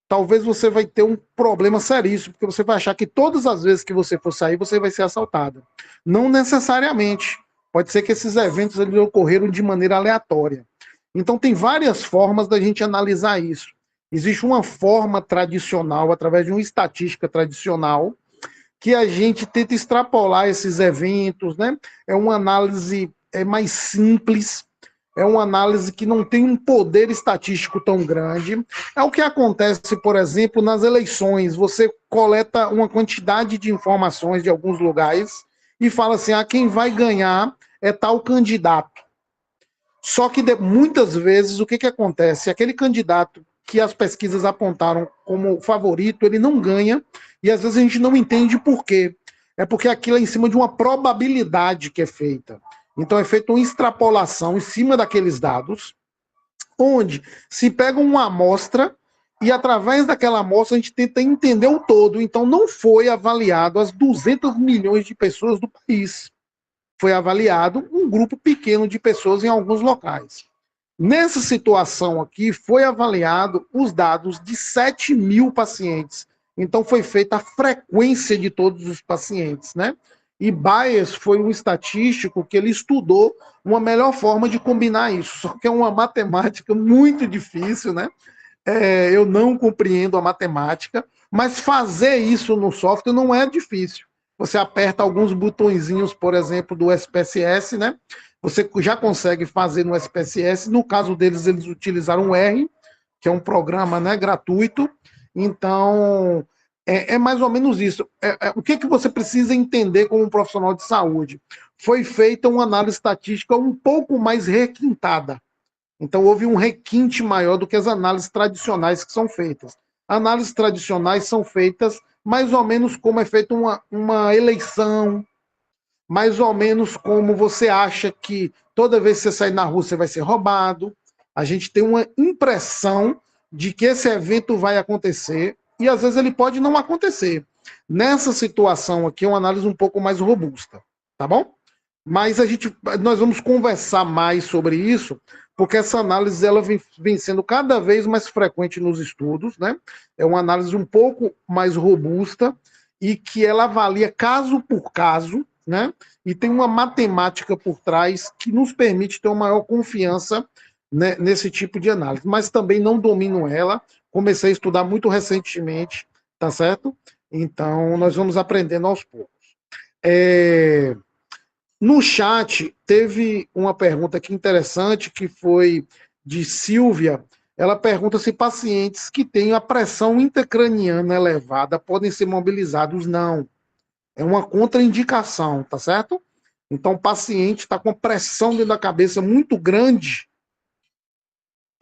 C: talvez você vai ter um problema seríssimo, porque você vai achar que todas as vezes que você for sair, você vai ser assaltado. Não necessariamente. Pode ser que esses eventos eles ocorreram de maneira aleatória. Então, tem várias formas da gente analisar isso. Existe uma forma tradicional, através de uma estatística tradicional, que a gente tenta extrapolar esses eventos, né? É uma análise mais simples, é uma análise que não tem um poder estatístico tão grande. É o que acontece, por exemplo, nas eleições. Você coleta uma quantidade de informações de alguns lugares e fala assim: quem vai ganhar é tal candidato. Só que muitas vezes o que acontece? Aquele candidato que as pesquisas apontaram como favorito, ele não ganha, e às vezes a gente não entende por quê. É porque aquilo é em cima de uma probabilidade que é feita. Então é feita uma extrapolação em cima daqueles dados, onde se pega uma amostra e através daquela amostra a gente tenta entender o todo. Então não foi avaliado as 200 milhões de pessoas do país. Foi avaliado um grupo pequeno de pessoas em alguns locais. Nessa situação aqui, foi avaliado os dados de 7.000 pacientes. Então, foi feita a frequência de todos os pacientes, né? E Bayes foi um estatístico que ele estudou uma melhor forma de combinar isso. Só que é uma matemática muito difícil, né? Eu não compreendo a matemática, mas fazer isso no software não é difícil. Você aperta alguns botõezinhos, por exemplo, do SPSS, né? Você já consegue fazer no SPSS. No caso deles, eles utilizaram o R, que é um programa, né, gratuito. Então, é mais ou menos isso. O que você precisa entender como um profissional de saúde? Foi feita uma análise estatística um pouco mais requintada. Então, houve um requinte maior do que as análises tradicionais que são feitas. Análises tradicionais são feitas mais ou menos como é feita uma eleição, mais ou menos como você acha que toda vez que você sair na rua você vai ser roubado. A gente tem uma impressão de que esse evento vai acontecer e às vezes ele pode não acontecer. Nessa situação aqui é uma análise um pouco mais robusta, tá bom? Mas nós vamos conversar mais sobre isso, porque essa análise ela vem sendo cada vez mais frequente nos estudos, né? É uma análise um pouco mais robusta e que ela avalia caso por caso, né? E tem uma matemática por trás que nos permite ter uma maior confiança, né, nesse tipo de análise. Mas também não domino ela, comecei a estudar muito recentemente, tá certo? Então, nós vamos aprendendo aos poucos. No chat, teve uma pergunta aqui interessante, que foi de Silvia. Ela pergunta se pacientes que têm a pressão intracraniana elevada podem ser mobilizados. Não. É uma contraindicação, tá certo? Então, o paciente está com pressão dentro da cabeça muito grande.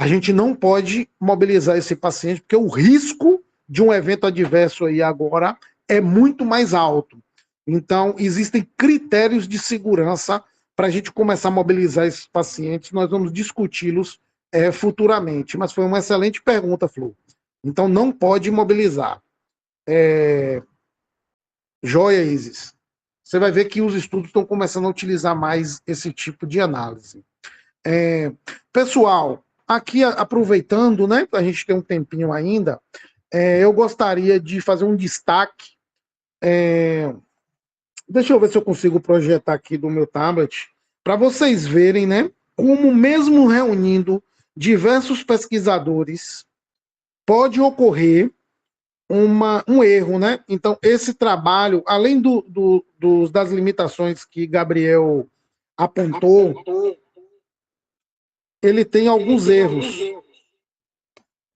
C: A gente não pode mobilizar esse paciente, porque o risco de um evento adverso aí agora é muito mais alto. Então, existem critérios de segurança para a gente começar a mobilizar esses pacientes. Nós vamos discuti-los futuramente. Mas foi uma excelente pergunta, Flu. Então, não pode mobilizar. Joia, Isis. Você vai ver que os estudos estão começando a utilizar mais esse tipo de análise. Pessoal, aqui aproveitando, né, a gente tem um tempinho ainda, eu gostaria de fazer um destaque. Deixa eu ver se eu consigo projetar aqui do meu tablet, para vocês verem, né, como mesmo reunindo diversos pesquisadores, pode ocorrer um erro, né? Então, esse trabalho, além das limitações que Gabriel apontou, ele tem alguns erros.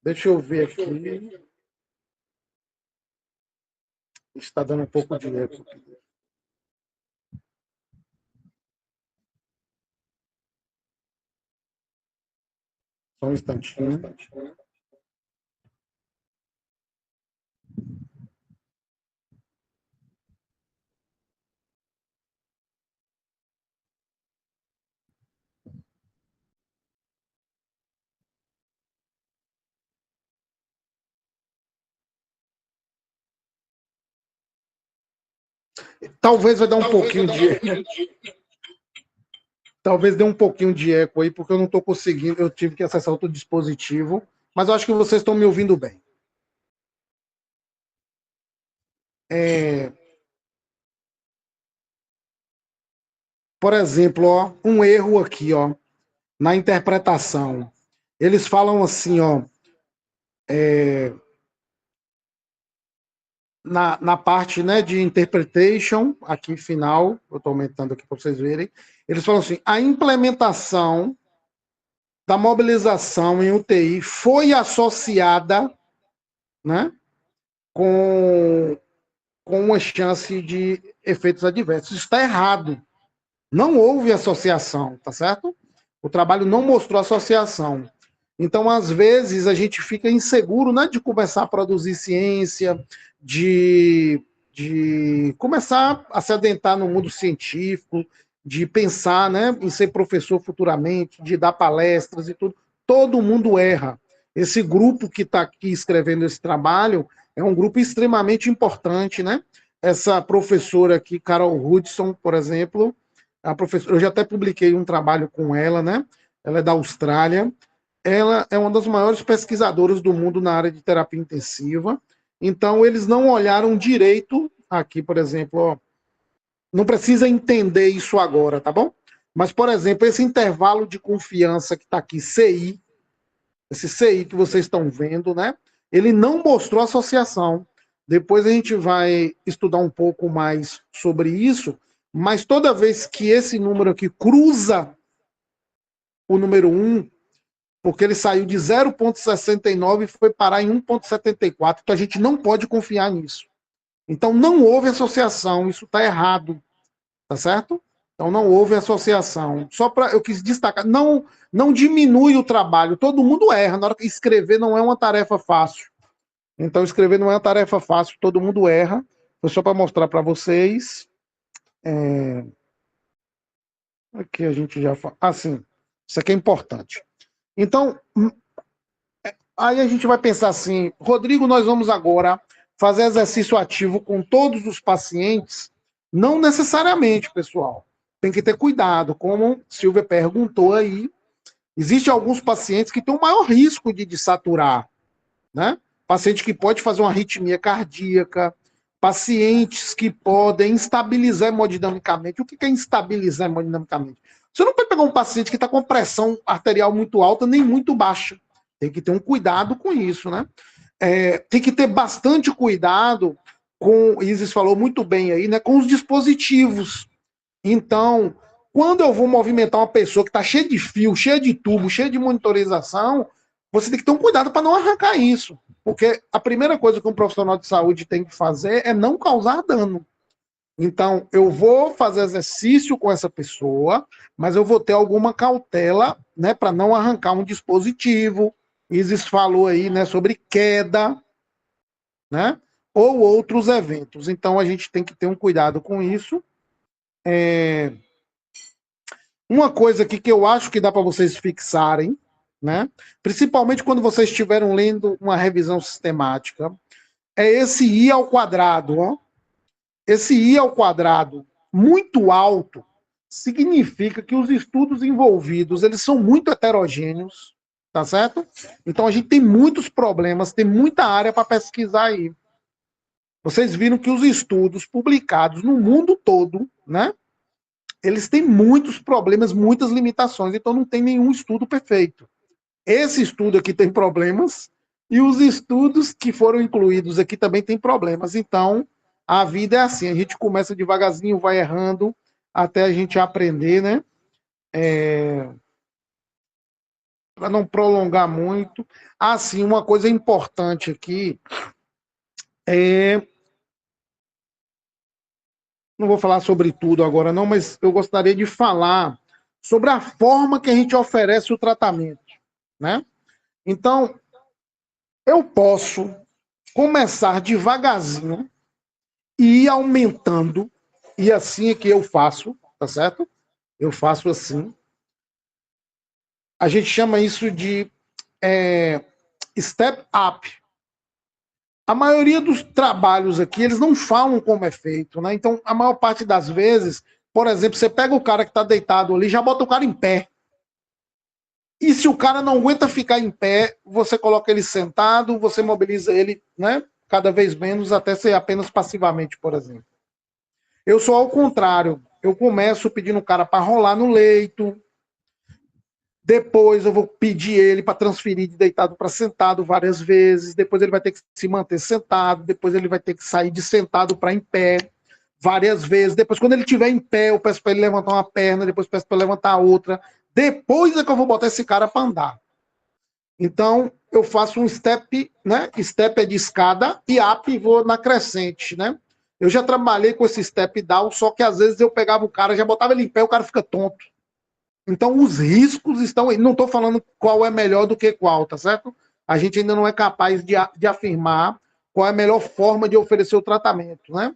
C: Deixa eu ver aqui. Está dando um pouco de eco. Só um instantinho. Talvez vai dar um pouquinho de... Talvez dê um pouquinho de eco aí, porque eu não estou conseguindo, eu tive que acessar outro dispositivo, mas eu acho que vocês estão me ouvindo bem. Por exemplo, ó, um erro aqui, ó, na interpretação. Eles falam assim, ó, na parte, né, de interpretation, aqui final, eu estou aumentando aqui para vocês verem, eles falam assim, a implementação da mobilização em UTI foi associada, né, com uma chance de efeitos adversos. Isso está errado. Não houve associação, tá certo? O trabalho não mostrou associação. Então, às vezes, a gente fica inseguro, né, de começar a produzir ciência, de começar a se adentrar no mundo científico, de pensar, né, em ser professor futuramente, de dar palestras e tudo. Todo mundo erra. Esse grupo que está aqui escrevendo esse trabalho é um grupo extremamente importante, né? Essa professora aqui, Carol Hudson, por exemplo, a professora, eu já até publiquei um trabalho com ela, né? Ela é da Austrália. Ela é uma das maiores pesquisadoras do mundo na área de terapia intensiva. Então, eles não olharam direito aqui, por exemplo, ó, não precisa entender isso agora, tá bom? Mas, por exemplo, esse intervalo de confiança que está aqui, CI, esse CI que vocês estão vendo, né? Ele não mostrou associação. Depois a gente vai estudar um pouco mais sobre isso, mas toda vez que esse número aqui cruza o número 1, porque ele saiu de 0,69 e foi parar em 1,74, então a gente não pode confiar nisso. Então não houve associação, isso está errado, tá certo? Então não houve associação. Só para eu quis destacar, não diminui o trabalho, todo mundo erra, na hora que escrever não é uma tarefa fácil. Então escrever não é uma tarefa fácil, todo mundo erra. Foi só para mostrar para vocês. Aqui a gente já fala. Assim, isso aqui é importante. Então, aí a gente vai pensar assim, Rodrigo, nós vamos agora fazer exercício ativo com todos os pacientes? Não necessariamente, pessoal. Tem que ter cuidado, como Silvia perguntou aí. Existem alguns pacientes que têm um maior risco de saturar, né? Paciente que pode fazer uma arritmia cardíaca, pacientes que podem instabilizar hemodinamicamente. O que é instabilizar hemodinamicamente? Você não pode pegar um paciente que está com pressão arterial muito alta nem muito baixa. Tem que ter um cuidado com isso, né? Tem que ter bastante cuidado com, Isis falou muito bem aí, né? Com os dispositivos. Então, quando eu vou movimentar uma pessoa que está cheia de fio, cheia de tubo, cheia de monitorização, você tem que ter um cuidado para não arrancar isso. Porque a primeira coisa que um profissional de saúde tem que fazer é não causar dano. Então, eu vou fazer exercício com essa pessoa, mas eu vou ter alguma cautela, né, para não arrancar um dispositivo. Isis falou aí, né, sobre queda, né, ou outros eventos. Então, a gente tem que ter um cuidado com isso. Uma coisa aqui que eu acho que dá para vocês fixarem, né, principalmente quando vocês estiverem lendo uma revisão sistemática, é esse I ao quadrado, ó. Esse I ao quadrado muito alto significa que os estudos envolvidos, eles são muito heterogêneos, tá certo? Então a gente tem muitos problemas, tem muita área para pesquisar aí. Vocês viram que os estudos publicados no mundo todo, né? Eles têm muitos problemas, muitas limitações, então não tem nenhum estudo perfeito. Esse estudo aqui tem problemas e os estudos que foram incluídos aqui também têm problemas. Então, a vida é assim, a gente começa devagarzinho, vai errando, até a gente aprender, né? Para não prolongar muito. Assim, uma coisa importante aqui não vou falar sobre tudo agora não, mas eu gostaria de falar sobre a forma que a gente oferece o tratamento, né? Então, eu posso começar devagarzinho e ir aumentando, e assim é que eu faço, tá certo? Eu faço assim. A gente chama isso de step up. A maioria dos trabalhos aqui, eles não falam como é feito, né? Então, a maior parte das vezes, por exemplo, você pega o cara que está deitado ali, já bota o cara em pé. E se o cara não aguenta ficar em pé, você coloca ele sentado, você mobiliza ele, né? Cada vez menos, até ser apenas passivamente, por exemplo. Eu sou ao contrário. Eu começo pedindo o cara para rolar no leito. Depois eu vou pedir ele para transferir de deitado para sentado várias vezes. Depois ele vai ter que se manter sentado. Depois ele vai ter que sair de sentado para em pé várias vezes. Depois, quando ele estiver em pé, eu peço para ele levantar uma perna. Depois peço para levantar a outra. Depois é que eu vou botar esse cara para andar. Então, eu faço um step, né? Step é de escada e up vou na crescente, né? Eu já trabalhei com esse step down, só que às vezes eu pegava o cara, já botava ele em pé, o cara fica tonto. Então, os riscos estão aí. Não estou falando qual é melhor do que qual, tá certo? A gente ainda não é capaz de afirmar qual é a melhor forma de oferecer o tratamento, né?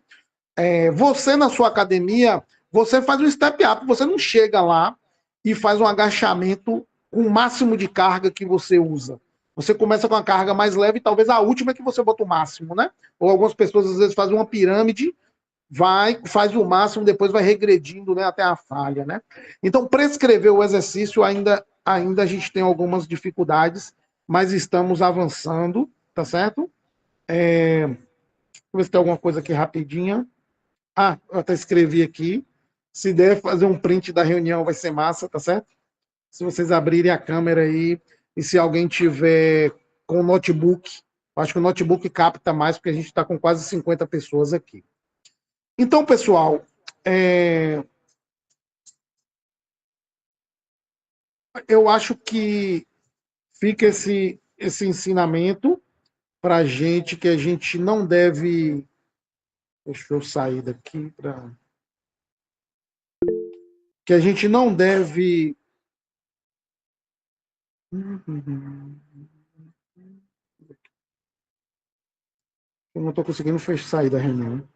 C: Você, na sua academia, você faz um step up, você não chega lá e faz um agachamento com o máximo de carga que você usa. Você começa com a carga mais leve e talvez a última é que você bota o máximo, né? Ou algumas pessoas às vezes fazem uma pirâmide, faz o máximo, depois vai regredindo, né, até a falha, né? Então, prescrever o exercício ainda a gente tem algumas dificuldades, mas estamos avançando, tá certo? Deixa eu ver se tem alguma coisa aqui rapidinha. Eu até escrevi aqui. Se der fazer um print da reunião, vai ser massa, tá certo? Se vocês abrirem a câmera aí, e se alguém tiver com notebook, acho que o notebook capta mais, porque a gente está com quase 50 pessoas aqui. Então, pessoal, eu acho que fica esse ensinamento para a gente, que a gente não deve. Deixa eu sair daqui para. Que a gente não deve. Eu não estou conseguindo sair da reunião.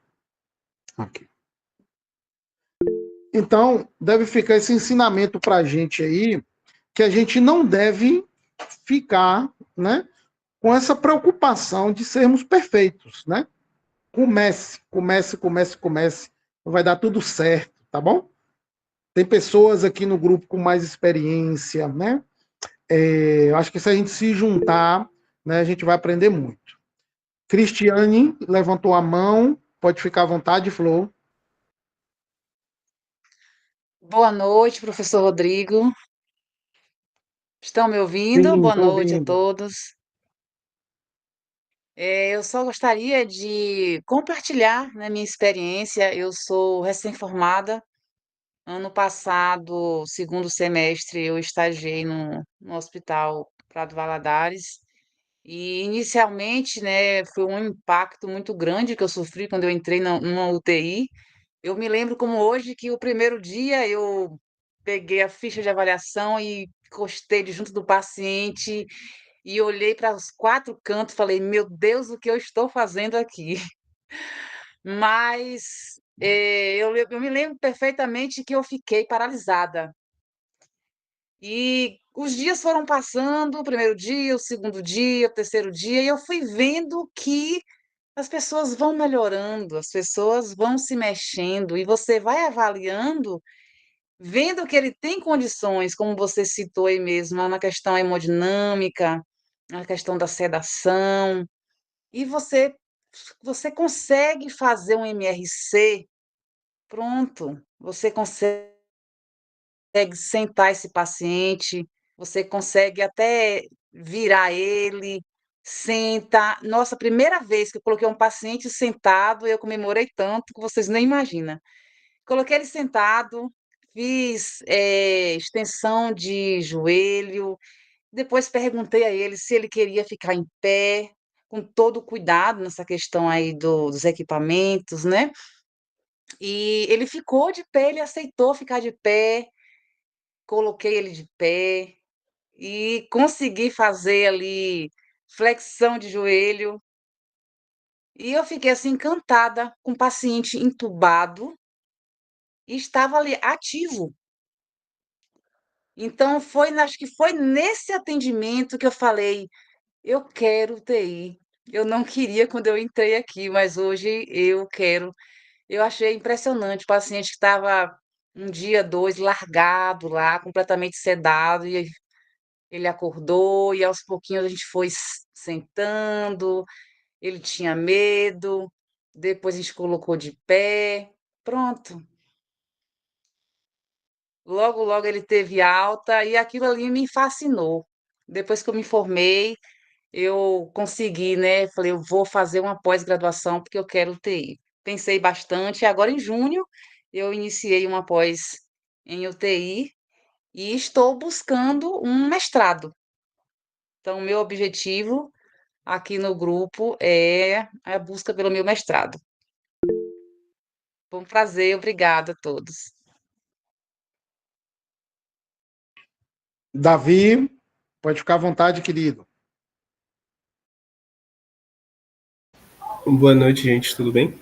C: Aqui. Então, deve ficar esse ensinamento para a gente aí, que a gente não deve ficar, né, com essa preocupação de sermos perfeitos, né? Comece. Vai dar tudo certo, tá bom? Tem pessoas aqui no grupo com mais experiência, né? Eu acho que se a gente se juntar, né, a gente vai aprender muito. Cristiane levantou a mão, pode ficar à vontade, Flor.
F: Boa noite, professor Rodrigo. Estão me ouvindo?
C: Sim,
F: Boa
C: estou
F: noite a
C: ouvindo.
F: todos. Eu só gostaria de compartilhar, né, minha experiência. Eu sou recém-formada. Ano passado, segundo semestre, eu estagiei no Hospital Prado Valadares. E inicialmente, né, foi um impacto muito grande que eu sofri quando eu entrei numa UTI. Eu me lembro como hoje que o primeiro dia eu peguei a ficha de avaliação e encostei de junto do paciente e olhei para os quatro cantos e falei: meu Deus, o que eu estou fazendo aqui? Mas eu me lembro perfeitamente que eu fiquei paralisada. E os dias foram passando, o primeiro dia, o segundo dia, o terceiro dia, e eu fui vendo que as pessoas vão melhorando, as pessoas vão se mexendo, e você vai avaliando, vendo que ele tem condições, como você citou aí mesmo, na questão hemodinâmica, na questão da sedação, e você consegue fazer um MRC, pronto, você consegue sentar esse paciente, você consegue até virar ele, senta. Nossa, primeira vez que eu coloquei um paciente sentado, eu comemorei tanto que vocês nem imaginam. Coloquei ele sentado, fiz extensão de joelho, depois perguntei a ele se ele queria ficar em pé, com todo o cuidado nessa questão aí dos equipamentos, né? E ele ficou de pé, ele aceitou ficar de pé, coloquei ele de pé e consegui fazer ali flexão de joelho. E eu fiquei assim encantada com o paciente entubado e estava ali ativo. Então acho que foi nesse atendimento que eu falei: eu quero UTI. Eu não queria quando eu entrei aqui, mas hoje eu quero. Eu achei impressionante o paciente que estava um dia, dois, largado lá, completamente sedado, e ele acordou, e aos pouquinhos a gente foi sentando, ele tinha medo, depois a gente colocou de pé, pronto. Logo, logo ele teve alta e aquilo ali me fascinou. Depois que eu me formei, eu consegui, né? Falei, eu vou fazer uma pós-graduação porque eu quero UTI. Pensei bastante. Agora, em junho, eu iniciei uma pós em UTI e estou buscando um mestrado. Então, meu objetivo aqui no grupo é a busca pelo meu mestrado. Foi um prazer, obrigada a todos.
C: Davi, pode ficar à vontade, querido.
G: Boa noite, gente, tudo bem?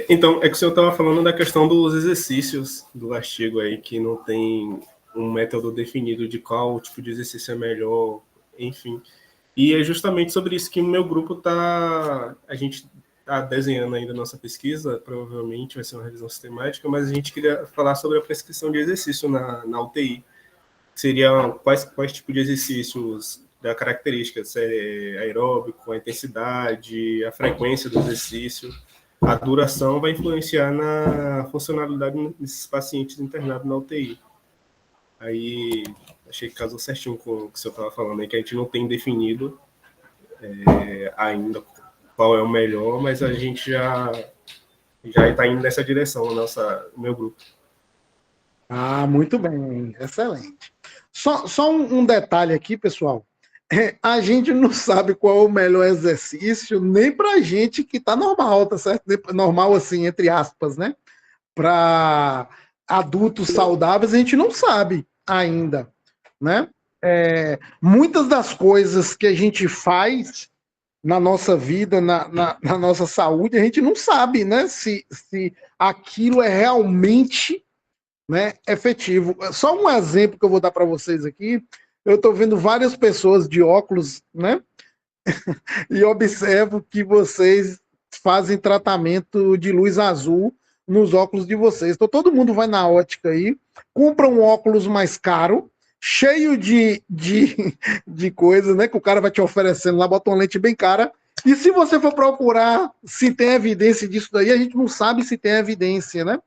G: Então, é que o senhor estava falando da questão dos exercícios do artigo aí, que não tem um método definido de qual tipo de exercício é melhor, enfim. E é justamente sobre isso que o meu grupo a gente está desenhando ainda a nossa pesquisa, provavelmente vai ser uma revisão sistemática, mas a gente queria falar sobre a prescrição de exercício na UTI. Seria quais tipos de exercícios da característica, se é aeróbico, a intensidade, a frequência do exercício, a duração vai influenciar na funcionalidade desses pacientes internados na UTI. Aí, achei que casou certinho com o que o senhor estava falando, aí, que a gente não tem definido ainda qual é o melhor, mas a gente já está indo nessa direção, o meu grupo.
C: Ah, muito bem, excelente. Só um detalhe aqui, pessoal. A gente não sabe qual é o melhor exercício, nem para a gente que está normal, tá certo? Normal, assim, entre aspas, né? Para adultos saudáveis, a gente não sabe ainda, né? Muitas das coisas que a gente faz na nossa vida, na nossa saúde, a gente não sabe, né? Se aquilo é realmente, né, efetivo. Só um exemplo que eu vou dar para vocês aqui. Eu estou vendo várias pessoas de óculos, né? E observo que vocês fazem tratamento de luz azul nos óculos de vocês. Então todo mundo vai na ótica aí, compra um óculos mais caro, cheio de coisas, né? Que o cara vai te oferecendo lá, bota uma lente bem cara. E se você for procurar se tem evidência disso daí, a gente não sabe se tem evidência, né?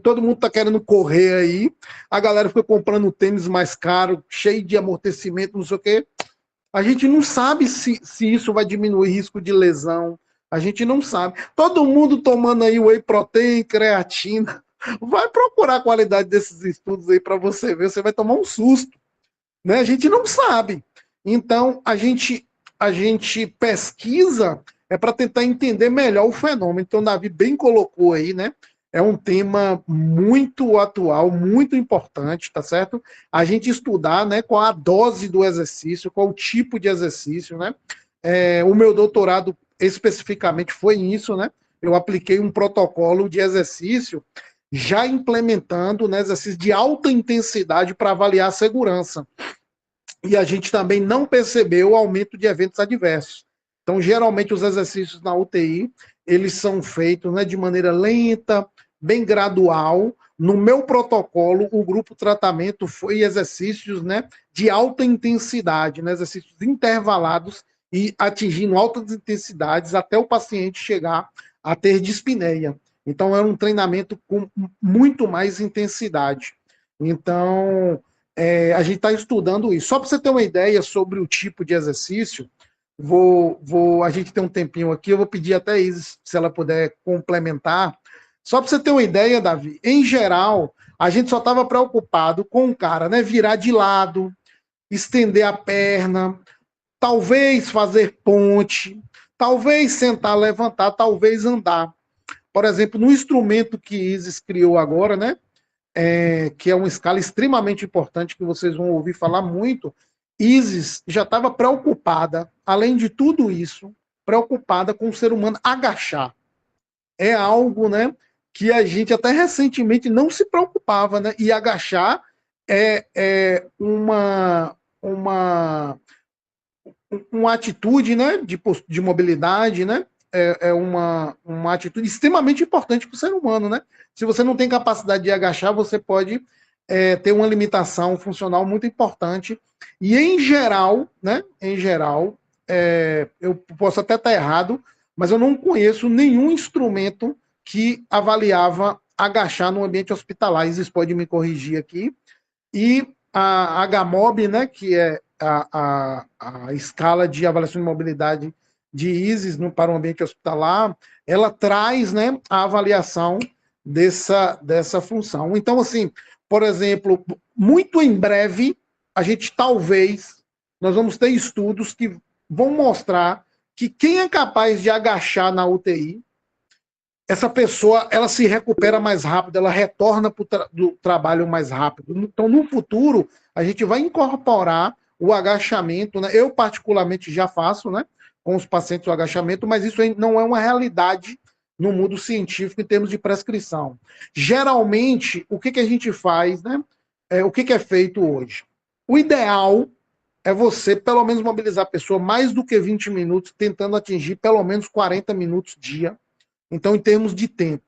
C: Todo mundo tá querendo correr aí, a galera fica comprando tênis mais caro, cheio de amortecimento, não sei o quê. A gente não sabe se isso vai diminuir risco de lesão. A gente não sabe. Todo mundo tomando aí whey protein, creatina. Vai procurar a qualidade desses estudos aí para você ver. Você vai tomar um susto, né? A gente não sabe. Então, a gente pesquisa para tentar entender melhor o fenômeno. Então, o Davi bem colocou aí, né? É um tema muito atual, muito importante, tá certo? A gente estudar, né, qual a dose do exercício, qual o tipo de exercício, né? O meu doutorado especificamente foi isso, né? Eu apliquei um protocolo de exercício já implementando, né, exercício de alta intensidade para avaliar a segurança. E a gente também não percebeu o aumento de eventos adversos. Então, geralmente, os exercícios na UTI, eles são feitos, né, de maneira lenta, bem gradual. No meu protocolo, o grupo tratamento foi exercícios, né, de alta intensidade, né, exercícios intervalados e atingindo altas intensidades até o paciente chegar a ter dispneia. Então, era um treinamento com muito mais intensidade. Então, a gente está estudando isso. Só para você ter uma ideia sobre o tipo de exercício, a gente tem um tempinho aqui, eu vou pedir até a Isis, se ela puder complementar. Só para você ter uma ideia, Davi, em geral, a gente só estava preocupado com o cara, né, virar de lado, estender a perna, talvez fazer ponte, talvez sentar, levantar, talvez andar. Por exemplo, no instrumento que Isis criou agora, né, que é uma escala extremamente importante, que vocês vão ouvir falar muito, Isis já estava preocupada, além de tudo isso, preocupada com o ser humano agachar. É algo, né, que a gente até recentemente não se preocupava, né? E agachar é uma atitude, né, de mobilidade, né, é uma atitude extremamente importante para o ser humano, né? Se você não tem capacidade de agachar, você pode ter uma limitação funcional muito importante. E em geral, né, eu posso até estar errado, mas eu não conheço nenhum instrumento que avaliava agachar no ambiente hospitalar. Isis pode me corrigir aqui. E a HMOB, né, que é a escala de avaliação de mobilidade de ISIS para o ambiente hospitalar, ela traz, né, a avaliação dessa função. Então, assim, por exemplo, muito em breve, nós vamos ter estudos que vão mostrar que quem é capaz de agachar na UTI, essa pessoa ela se recupera mais rápido, ela retorna para o trabalho mais rápido. Então, no futuro, a gente vai incorporar o agachamento, né? Eu, particularmente, já faço, né, com os pacientes o agachamento, mas isso não é uma realidade no mundo científico em termos de prescrição. Geralmente, o que a gente faz, né? O que é feito hoje? O ideal é você, pelo menos, mobilizar a pessoa mais do que 20 minutos, tentando atingir pelo menos 40 minutos dia. Então, em termos de tempo,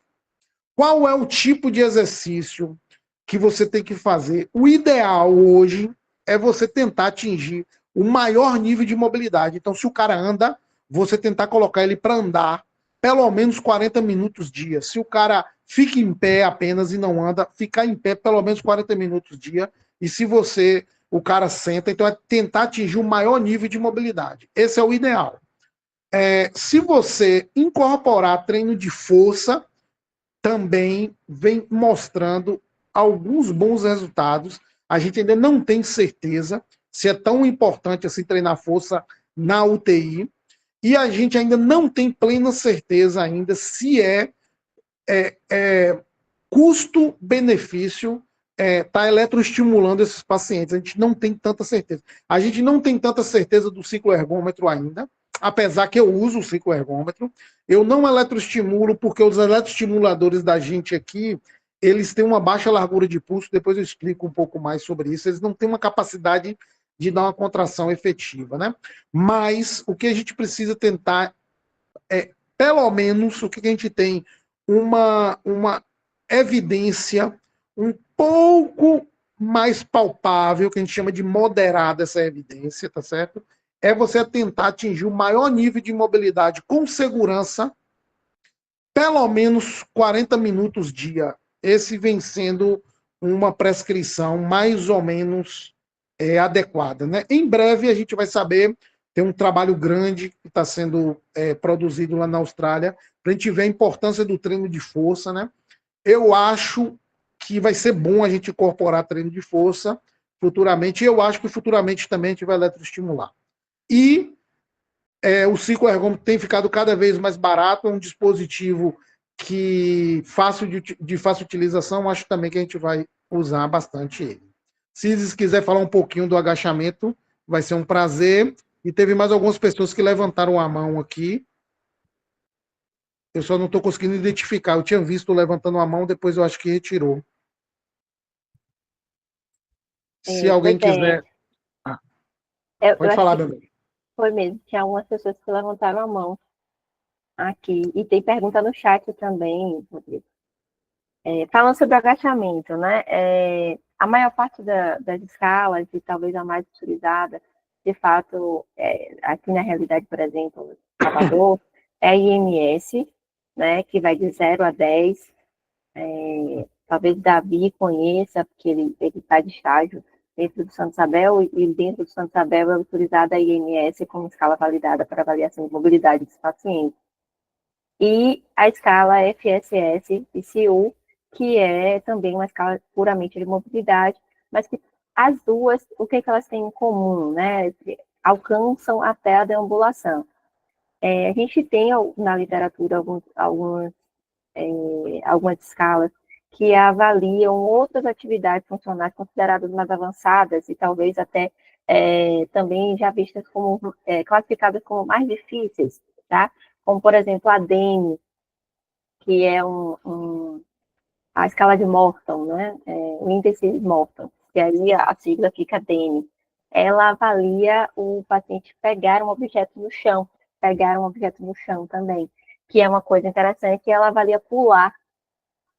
C: qual é o tipo de exercício que você tem que fazer? O ideal hoje é você tentar atingir o maior nível de mobilidade. Então, se o cara anda, você tentar colocar ele para andar pelo menos 40 minutos dia. Se o cara fica em pé apenas e não anda, ficar em pé pelo menos 40 minutos dia. E se o cara senta, então é tentar atingir o maior nível de mobilidade. Esse é o ideal. Se você incorporar treino de força, também vem mostrando alguns bons resultados. A gente ainda não tem certeza se é tão importante assim treinar força na UTI, e a gente ainda não tem plena certeza ainda se custo-benefício tá eletroestimulando esses pacientes. A gente não tem tanta certeza. A gente não tem tanta certeza do cicloergômetro ainda, apesar que eu uso o cicloergômetro. Eu não eletroestimulo porque os eletroestimuladores da gente aqui, eles têm uma baixa largura de pulso, depois eu explico um pouco mais sobre isso. Eles não têm uma capacidade de dar uma contração efetiva, né? Mas o que a gente precisa tentar pelo menos, o que a gente tem uma evidência um pouco mais palpável, que a gente chama de moderada essa evidência, tá certo? É você tentar atingir o maior nível de mobilidade com segurança, pelo menos 40 minutos dia. Esse vem sendo uma prescrição mais ou menos adequada, né? Em breve a gente vai saber, tem um trabalho grande que está sendo produzido lá na Austrália, para a gente ver a importância do treino de força, né? Eu acho que vai ser bom a gente incorporar treino de força futuramente, e eu acho que futuramente também a gente vai eletroestimular. E o cicloergômetro tem ficado cada vez mais barato, é um dispositivo que de fácil utilização, acho também que a gente vai usar bastante ele. Se quiser falar um pouquinho do agachamento, vai ser um prazer. E teve mais algumas pessoas que levantaram a mão aqui. Eu só não estou conseguindo identificar. Eu tinha visto levantando a mão, depois eu acho que retirou. Se alguém quiser... pode falar, meu amigo.
E: Foi mesmo. Tinha algumas pessoas que levantaram a mão aqui. E tem pergunta no chat também, Rodrigo. Falando sobre agachamento, né? A maior parte das escalas, e talvez a mais utilizada, de fato, aqui na realidade, por exemplo, Salvador, é a IMS, né, que vai de 0 a 10. Talvez Davi conheça, porque ele está de estágio dentro do Santa Isabel, e dentro do Santa Isabel é utilizada a IMS como escala validada para avaliação de mobilidade dos pacientes. E a escala FSS-ICU, que é também uma escala puramente de mobilidade, mas que as duas, o que elas têm em comum, né? Alcançam até a deambulação. A gente tem na literatura algumas escalas que avaliam outras atividades funcionais consideradas mais avançadas e talvez até também já vistas como classificadas como mais difíceis, tá? Como, por exemplo, a DENE, que é a escala de Morton, né? O índice de Morton, que aí a sigla fica DENE. ela avalia o paciente pegar um objeto no chão também, que é uma coisa interessante, ela avalia pular,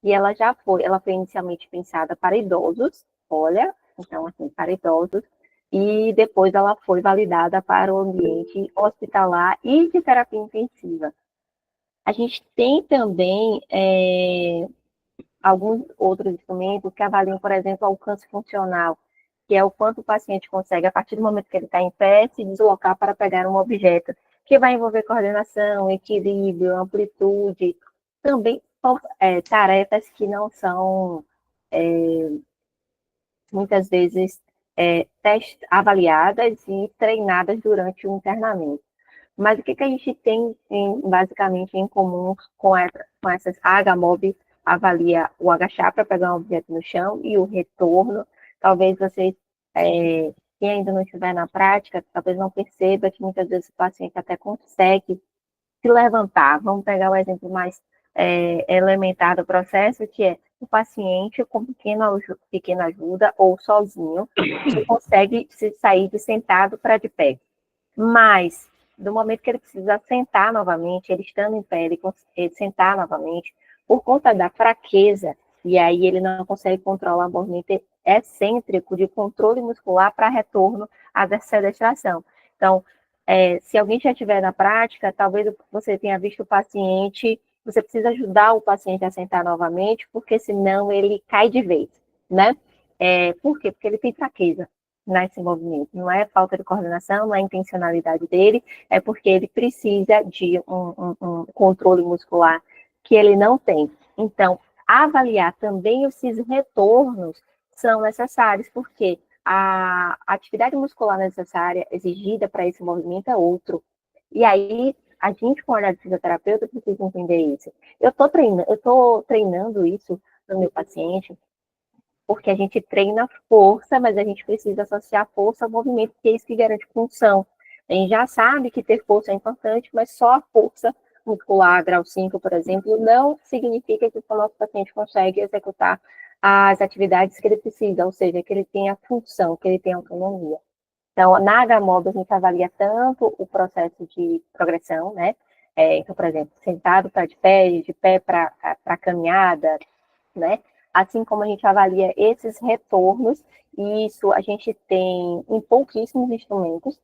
E: e ela foi inicialmente pensada para idosos, olha, então assim, para idosos, e depois ela foi validada para o ambiente hospitalar e de terapia intensiva. A gente tem também alguns outros instrumentos que avaliam, por exemplo, o alcance funcional, que é o quanto o paciente consegue, a partir do momento que ele está em pé, se deslocar para pegar um objeto, que vai envolver coordenação, equilíbrio, amplitude, também tarefas que não são, muitas vezes, avaliadas e treinadas durante o internamento. Mas o que a gente tem, basicamente, em comum com essas? A HMOB avalia o agachar para pegar um objeto no chão e o retorno. Talvez vocês, quem ainda não estiver na prática, talvez não perceba que muitas vezes o paciente até consegue se levantar. Vamos pegar o exemplo mais elementar do processo, que é o paciente com pequena ajuda ou sozinho, que consegue se sair de sentado para de pé. Mas, do momento que ele precisa sentar novamente, ele estando em pé, ele sentar novamente, por conta da fraqueza, e aí ele não consegue controlar o movimento excêntrico de controle muscular para retorno à sedestração. Então, se alguém já estiver na prática, talvez você tenha visto o paciente, você precisa ajudar o paciente a sentar novamente, porque senão ele cai de vez, né? Por quê? Porque ele tem fraqueza nesse movimento. Não é falta de coordenação, não é intencionalidade dele, é porque ele precisa de um controle muscular que ele não tem. Então, avaliar também esses retornos são necessários, porque a atividade muscular necessária, exigida para esse movimento é outro. E aí, a gente, com o olhar de fisioterapeuta, precisa entender isso. Eu estou treinando isso no meu paciente, porque a gente treina força, mas a gente precisa associar força ao movimento, que é isso que garante função. A gente já sabe que ter força é importante, mas só a força muscular, grau 5, por exemplo, não significa que o nosso paciente consegue executar as atividades que ele precisa, ou seja, que ele tenha função, que ele tenha autonomia. Então, na HMOB, a gente avalia tanto o processo de progressão, né? Então, por exemplo, sentado para de pé para caminhada, né? Assim como a gente avalia esses retornos, e isso a gente tem em pouquíssimos instrumentos,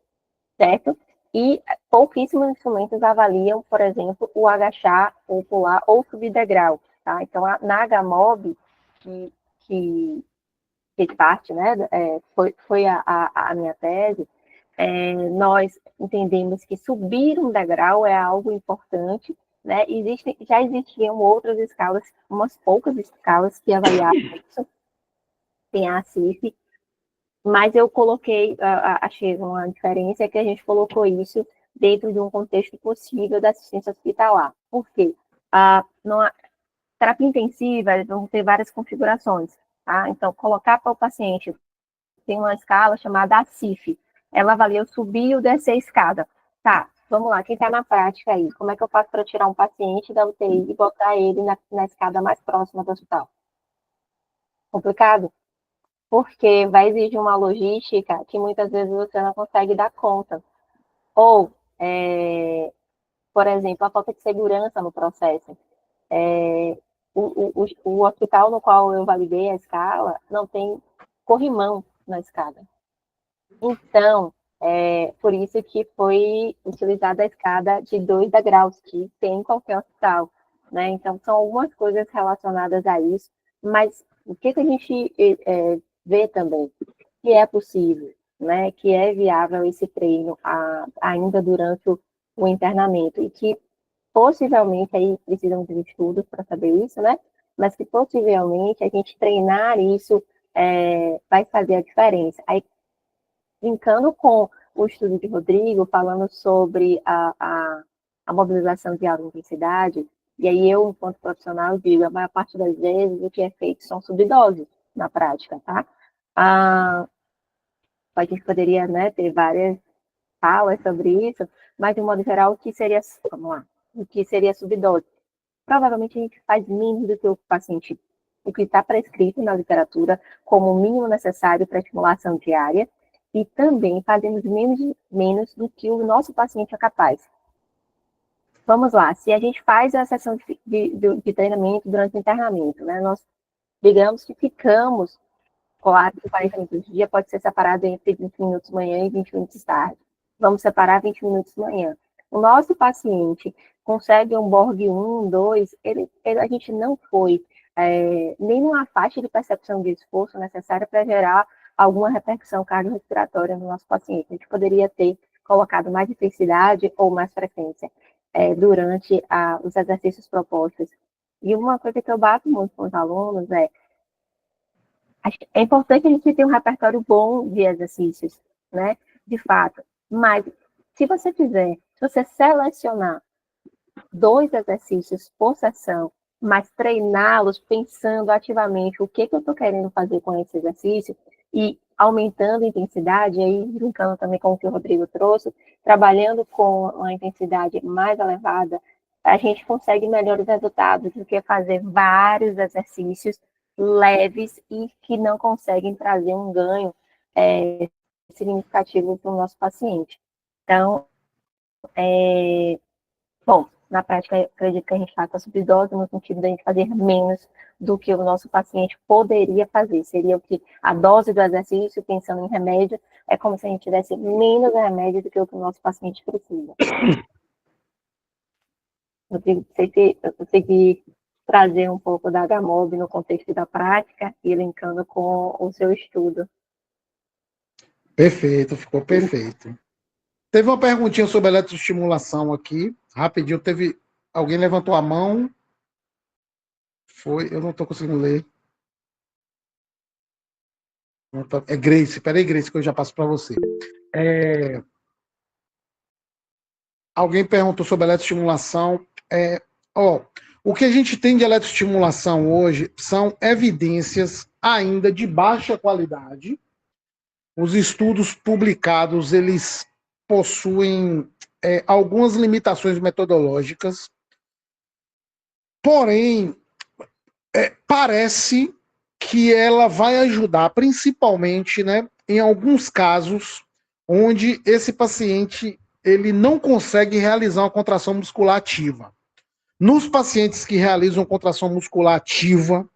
E: certo? E pouquíssimos instrumentos avaliam, por exemplo, o agachar, ou pular, ou subir degrau, tá? Então, na HMOB, que fez parte, né, foi a minha tese, nós entendemos que subir um degrau é algo importante, né? Já existiam outras escalas, umas poucas escalas que avaliavam isso, tem a CIF, mas eu coloquei, achei uma diferença, é que a gente colocou isso dentro de um contexto possível da assistência hospitalar. Por quê? Terapia intensiva, vão ter várias configurações, tá? Então, colocar para o paciente, tem uma escala chamada ACIF, ela avalia o subir e o descer a escada. Tá, vamos lá, quem está na prática aí, como é que eu faço para tirar um paciente da UTI e botar ele na escada mais próxima do hospital? Complicado? Porque vai exigir uma logística que muitas vezes você não consegue dar conta. Ou, por exemplo, a falta de segurança no processo. O hospital no qual eu validei a escala não tem corrimão na escada. Então, por isso que foi utilizada a escada de 2 degraus, que tem em qualquer hospital, né? Então, são algumas coisas relacionadas a isso, mas o que a gente vê também? Que é possível, né? Que é viável esse treino ainda durante o internamento, e que possivelmente, aí precisam de estudos para saber isso, né? Mas que possivelmente a gente treinar isso vai fazer a diferença. Aí, brincando com o estudo de Rodrigo, falando sobre a mobilização de alta intensidade, e aí eu, enquanto profissional, digo, a maior parte das vezes o que é feito são subdoses na prática, tá? A gente poderia, né, ter várias falas sobre isso, mas, de modo geral, o que seria, vamos lá, o que seria subdose? Provavelmente a gente faz menos do que o paciente, o que está prescrito na literatura como o mínimo necessário para estimulação diária, e também fazemos menos do que o nosso paciente é capaz. Vamos lá, se a gente faz a sessão de treinamento durante o internamento, né, nós digamos que ficamos, claro que 40 minutos do dia pode ser separado entre 20 minutos manhã e 20 minutos tarde. Vamos separar 20 minutos manhã. O nosso paciente consegue um Borg 1, 2, a gente não foi nem numa faixa de percepção de esforço necessária para gerar alguma repercussão cardiorrespiratória no nosso paciente. A gente poderia ter colocado mais intensidade ou mais frequência durante os exercícios propostos. E uma coisa que eu bato muito com os alunos é importante a gente ter um repertório bom de exercícios, né? De fato. Mas, se você selecionar 2 exercícios por sessão, mas treiná-los pensando ativamente o que eu estou querendo fazer com esse exercício e aumentando a intensidade, aí brincando também com o que o Rodrigo trouxe, trabalhando com uma intensidade mais elevada, a gente consegue melhores resultados do que fazer vários exercícios leves e que não conseguem trazer um ganho significativo para o nosso paciente. Então, bom, na prática, acredito que a gente está com a subdose no sentido de a gente fazer menos do que o nosso paciente poderia fazer. Seria o que a dose do exercício, pensando em remédio, é como se a gente desse menos remédio do que o nosso paciente precisa. Eu consegui trazer um pouco da HMOB no contexto da prática e linkando com o seu estudo.
C: Perfeito, ficou perfeito. Teve uma perguntinha sobre eletroestimulação aqui, rapidinho, alguém levantou a mão, eu não estou conseguindo ler. É Grace, peraí, Grace, que eu já passo para você. Alguém perguntou sobre eletroestimulação. O que a gente tem de eletroestimulação hoje são evidências ainda de baixa qualidade. Os estudos publicados, eles possuem algumas limitações metodológicas, porém, parece que ela vai ajudar, principalmente, né, em alguns casos onde esse paciente ele não consegue realizar uma contração muscular ativa. Nos pacientes que realizam contração muscular ativa,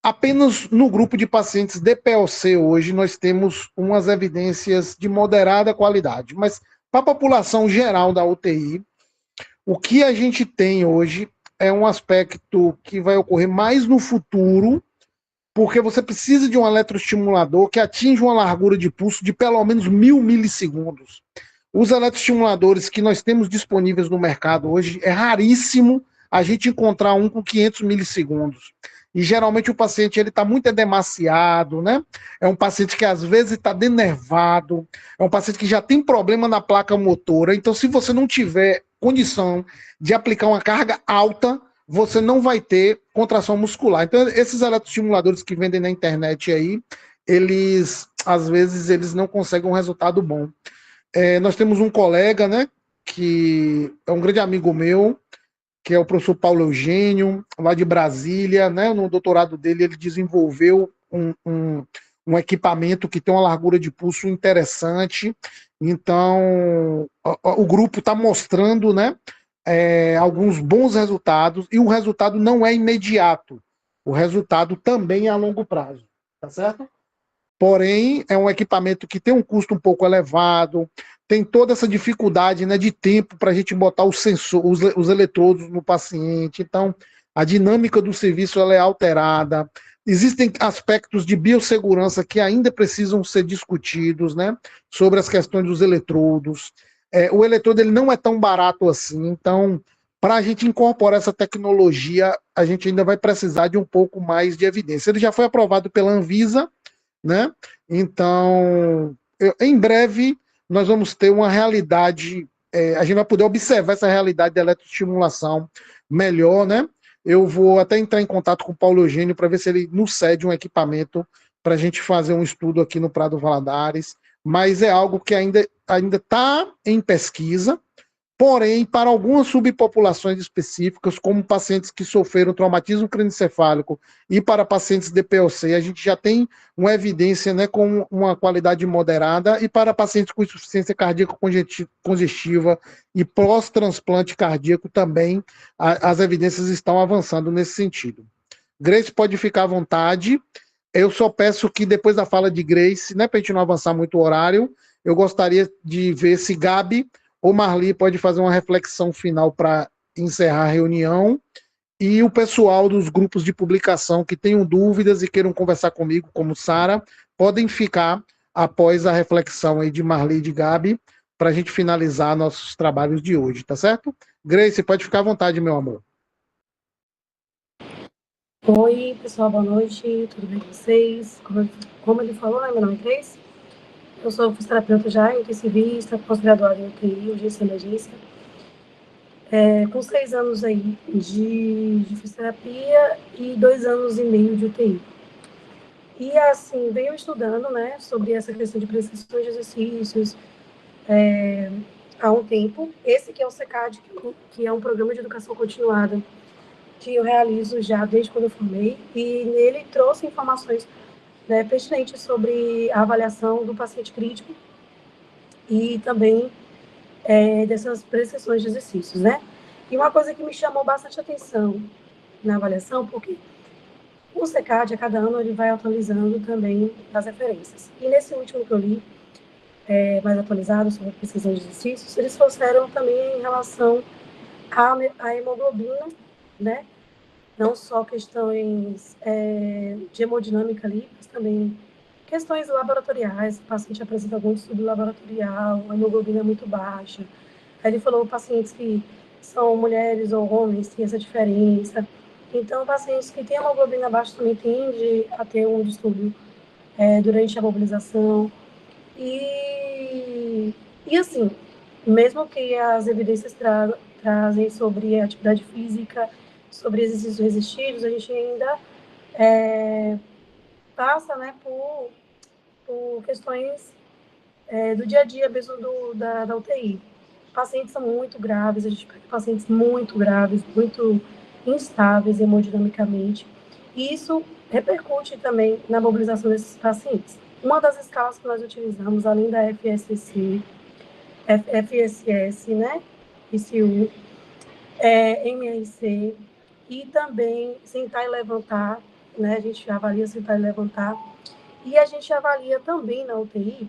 C: apenas no grupo de pacientes DPOC hoje nós temos umas evidências de moderada qualidade, mas para a população geral da UTI, o que a gente tem hoje é um aspecto que vai ocorrer mais no futuro, porque você precisa de um eletroestimulador que atinja uma largura de pulso de pelo menos 1000 milissegundos. Os eletroestimuladores que nós temos disponíveis no mercado hoje, é raríssimo a gente encontrar um com 500 milissegundos. E geralmente o paciente está muito edemaciado, né? É um paciente que às vezes está denervado, é um paciente que já tem problema na placa motora. Então, se você não tiver condição de aplicar uma carga alta, você não vai ter contração muscular. Então, esses eletroestimuladores que vendem na internet aí, às vezes, eles não conseguem um resultado bom. Nós temos um colega, né, que é um grande amigo meu, que é o professor Paulo Eugênio, lá de Brasília, né? No doutorado dele, ele desenvolveu um equipamento que tem uma largura de pulso interessante. Então, o grupo está mostrando, né, alguns bons resultados, e o resultado não é imediato. O resultado também é a longo prazo, tá certo? Porém, é um equipamento que tem um custo um pouco elevado, tem toda essa dificuldade, né, de tempo para a gente botar os eletrodos no paciente. Então, a dinâmica do serviço ela é alterada. Existem aspectos de biossegurança que ainda precisam ser discutidos, né, sobre as questões dos eletrodos. O eletrodo ele não é tão barato assim, então, para a gente incorporar essa tecnologia, a gente ainda vai precisar de um pouco mais de evidência. Ele já foi aprovado pela Anvisa, né? Então, em breve, nós vamos ter uma realidade, a gente vai poder observar essa realidade da eletroestimulação melhor, né? Eu vou até entrar em contato com o Paulo Eugênio para ver se ele nos cede um equipamento para a gente fazer um estudo aqui no Prado Valadares, mas é algo que ainda está em pesquisa, Porém, para algumas subpopulações específicas, como pacientes que sofreram traumatismo crânioencefálico e para pacientes DPOC, a gente já tem uma evidência, né, com uma qualidade moderada, e para pacientes com insuficiência cardíaca congestiva e pós-transplante cardíaco também, as evidências estão avançando nesse sentido. Grace pode ficar à vontade. Eu só peço que depois da fala de Grace, né, para a gente não avançar muito o horário, eu gostaria de ver se Gabi ou Marli pode fazer uma reflexão final para encerrar a reunião, e o pessoal dos grupos de publicação que tenham dúvidas e queiram conversar comigo, como Sara, podem ficar após a reflexão aí de Marli e de Gabi, para a gente finalizar nossos trabalhos de hoje, tá certo? Grace, pode ficar à vontade, meu amor.
H: Oi, pessoal, boa noite, tudo bem com vocês? Como ele falou, né, meu nome é Grace, eu sou fisioterapeuta já, intensivista, pós-graduada em UTI, urgência e emergência, com 6 anos aí de fisioterapia e 2 anos e meio de UTI. E assim, venho estudando, né, sobre essa questão de prescrições de exercícios há um tempo. Esse que é o CECAD, que é um programa de educação continuada, que eu realizo já desde quando eu formei, e nele trouxe informações, né, pertinentes sobre a avaliação do paciente crítico e também dessas prescrições de exercícios, né? E uma coisa que me chamou bastante atenção na avaliação, porque o CECAD, a cada ano, ele vai atualizando também as referências. E nesse último que eu li, mais atualizado sobre a prescrição de exercícios, eles trouxeram também em relação à hemoglobina, né? Não só questões de hemodinâmica ali, mas também questões laboratoriais. O paciente apresenta algum distúrbio laboratorial, a hemoglobina é muito baixa. Aí ele falou pacientes que são mulheres ou homens, tem essa diferença. Então, pacientes que têm hemoglobina baixa também tendem a ter um distúrbio durante a mobilização. E assim, mesmo que as evidências trazem sobre atividade física, sobre exercícios resistidos, a gente ainda passa, né, por questões do dia a dia mesmo da UTI. Pacientes são muito graves, a gente pega pacientes muito graves, muito instáveis hemodinamicamente, e isso repercute também na mobilização desses pacientes. Uma das escalas que nós utilizamos, além da FSC, FSS, né, ICU, MRC, e também sentar e levantar, né, a gente avalia sentar e levantar, e a gente avalia também na UTI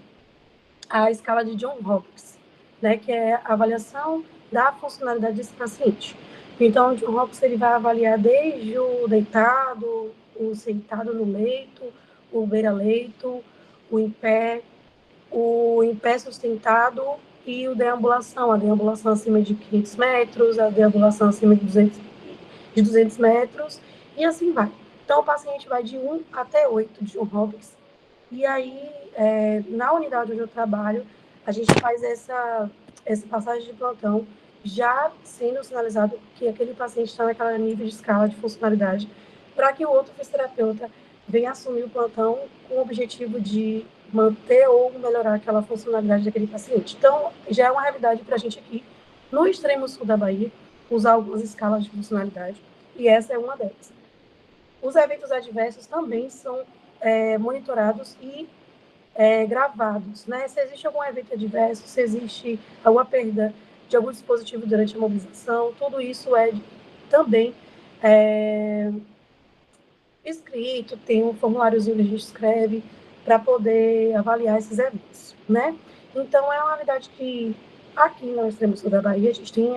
H: a escala de John Hopkins, né, que é a avaliação da funcionalidade desse paciente. Então, o John Hopkins ele vai avaliar desde o deitado, o sentado no leito, o beira-leito, o em pé sustentado e o deambulação, a deambulação acima de 500 metros, a deambulação acima de 200 metros, e assim vai. Então, o paciente vai de 1 até 8 de John Hopkins. E aí, na unidade onde eu trabalho, a gente faz essa passagem de plantão já sendo sinalizado que aquele paciente está naquele nível de escala de funcionalidade, para que o outro fisioterapeuta venha assumir o plantão com o objetivo de manter ou melhorar aquela funcionalidade daquele paciente. Então, já é uma realidade para a gente aqui, no extremo sul da Bahia, usar algumas escalas de funcionalidade, e essa é uma delas. Os eventos adversos também são monitorados e gravados, né? Se existe algum evento adverso, se existe alguma perda de algum dispositivo durante a mobilização, tudo isso é também escrito, tem um formuláriozinho que a gente escreve para poder avaliar esses eventos, né? Então, é uma realidade que aqui no extremo sul da Bahia a gente tem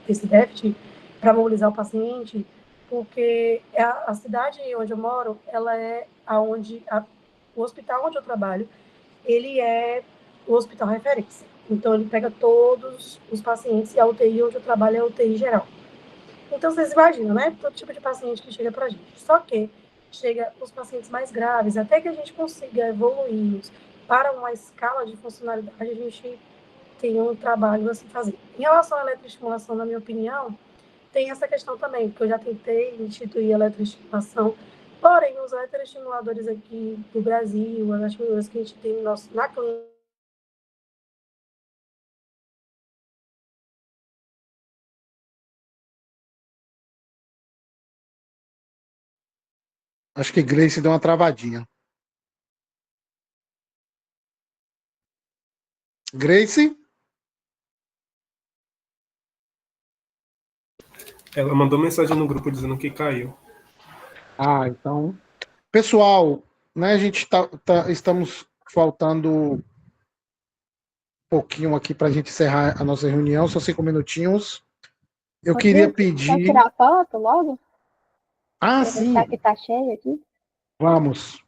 H: esse déficit para mobilizar o paciente, porque a cidade onde eu moro, ela é o hospital onde eu trabalho, ele é o hospital referência. Então, ele pega todos os pacientes, e a UTI onde eu trabalho é a UTI geral. Então, vocês imaginam, né? Todo tipo de paciente que chega para a gente. Só que chega os pacientes mais graves, até que a gente consiga evoluir para uma escala de funcionalidade, a gente tem um trabalho a se fazer. Em relação à eletroestimulação, na minha opinião, tem essa questão também, porque eu já tentei instituir eletroestimulação, porém, os eletroestimuladores aqui do Brasil, as estimuladores que a gente tem na clínica,
C: Acho que Grace deu uma travadinha. Grace?
G: Ela mandou mensagem no grupo dizendo que caiu.
C: Ah, então. Pessoal, né, a gente estamos faltando um pouquinho aqui para a gente encerrar a nossa reunião, só 5 minutinhos. Eu queria
E: Quer
C: pedir.
E: tirar foto logo?
C: Ah,
E: Aproveitar
C: sim,
E: que tá cheio aqui.
C: vamos.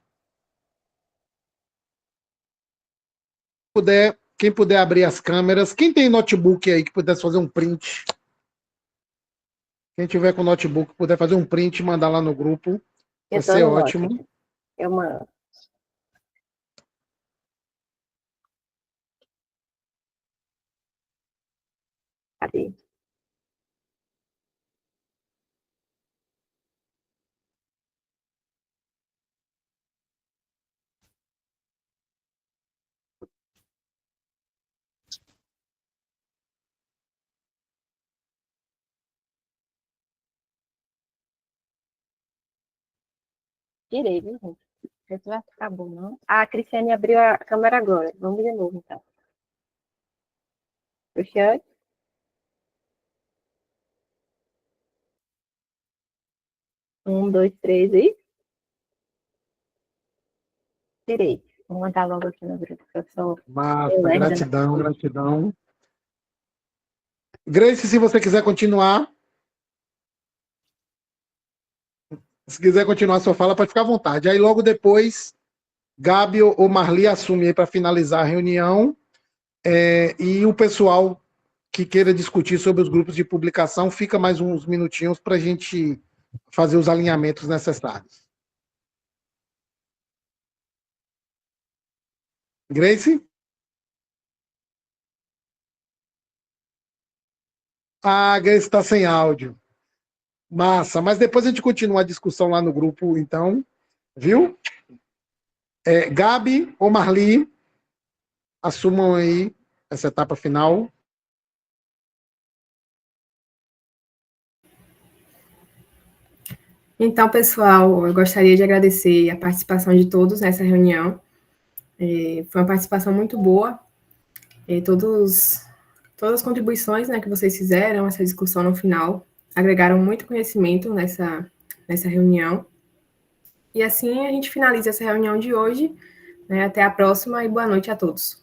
C: Quem puder abrir as câmeras, quem tem notebook aí que pudesse fazer um print, quem tiver com notebook puder fazer um print e mandar lá no grupo, vai
E: Eu tô
C: ser
E: no lote
C: ótimo.
E: aqui. Eu mando. Cadê? Tirei, viu, gente? Não sei se vai ficar bom, não. Ah, a Cristiane abriu a câmera agora. Vamos de novo, então. Cristiane? Um, dois, três e... Tirei. Vou mandar logo aqui no grupo, que eu sou
C: Massa,
E: meio lerda nessas
C: gratidão,
E: coisas.
C: gratidão. Grace, se você quiser continuar, se quiser continuar a sua fala, pode ficar à vontade. Aí logo depois, Gabi ou Marli assume aí para finalizar a reunião. E o pessoal que queira discutir sobre os grupos de publicação, fica mais uns minutinhos para a gente fazer os alinhamentos necessários. Grace? Ah, Grace está sem áudio. Massa, mas depois a gente continua a discussão lá no grupo, então, viu? Gabi ou Marli, assumam aí essa etapa final.
A: Então, pessoal, eu gostaria de agradecer a participação de todos nessa reunião. Foi uma participação muito boa. Todas as contribuições, né, que vocês fizeram, essa discussão no final, agregaram muito conhecimento nessa reunião. E assim a gente finaliza essa reunião de hoje. Né? Até a próxima e boa noite a todos.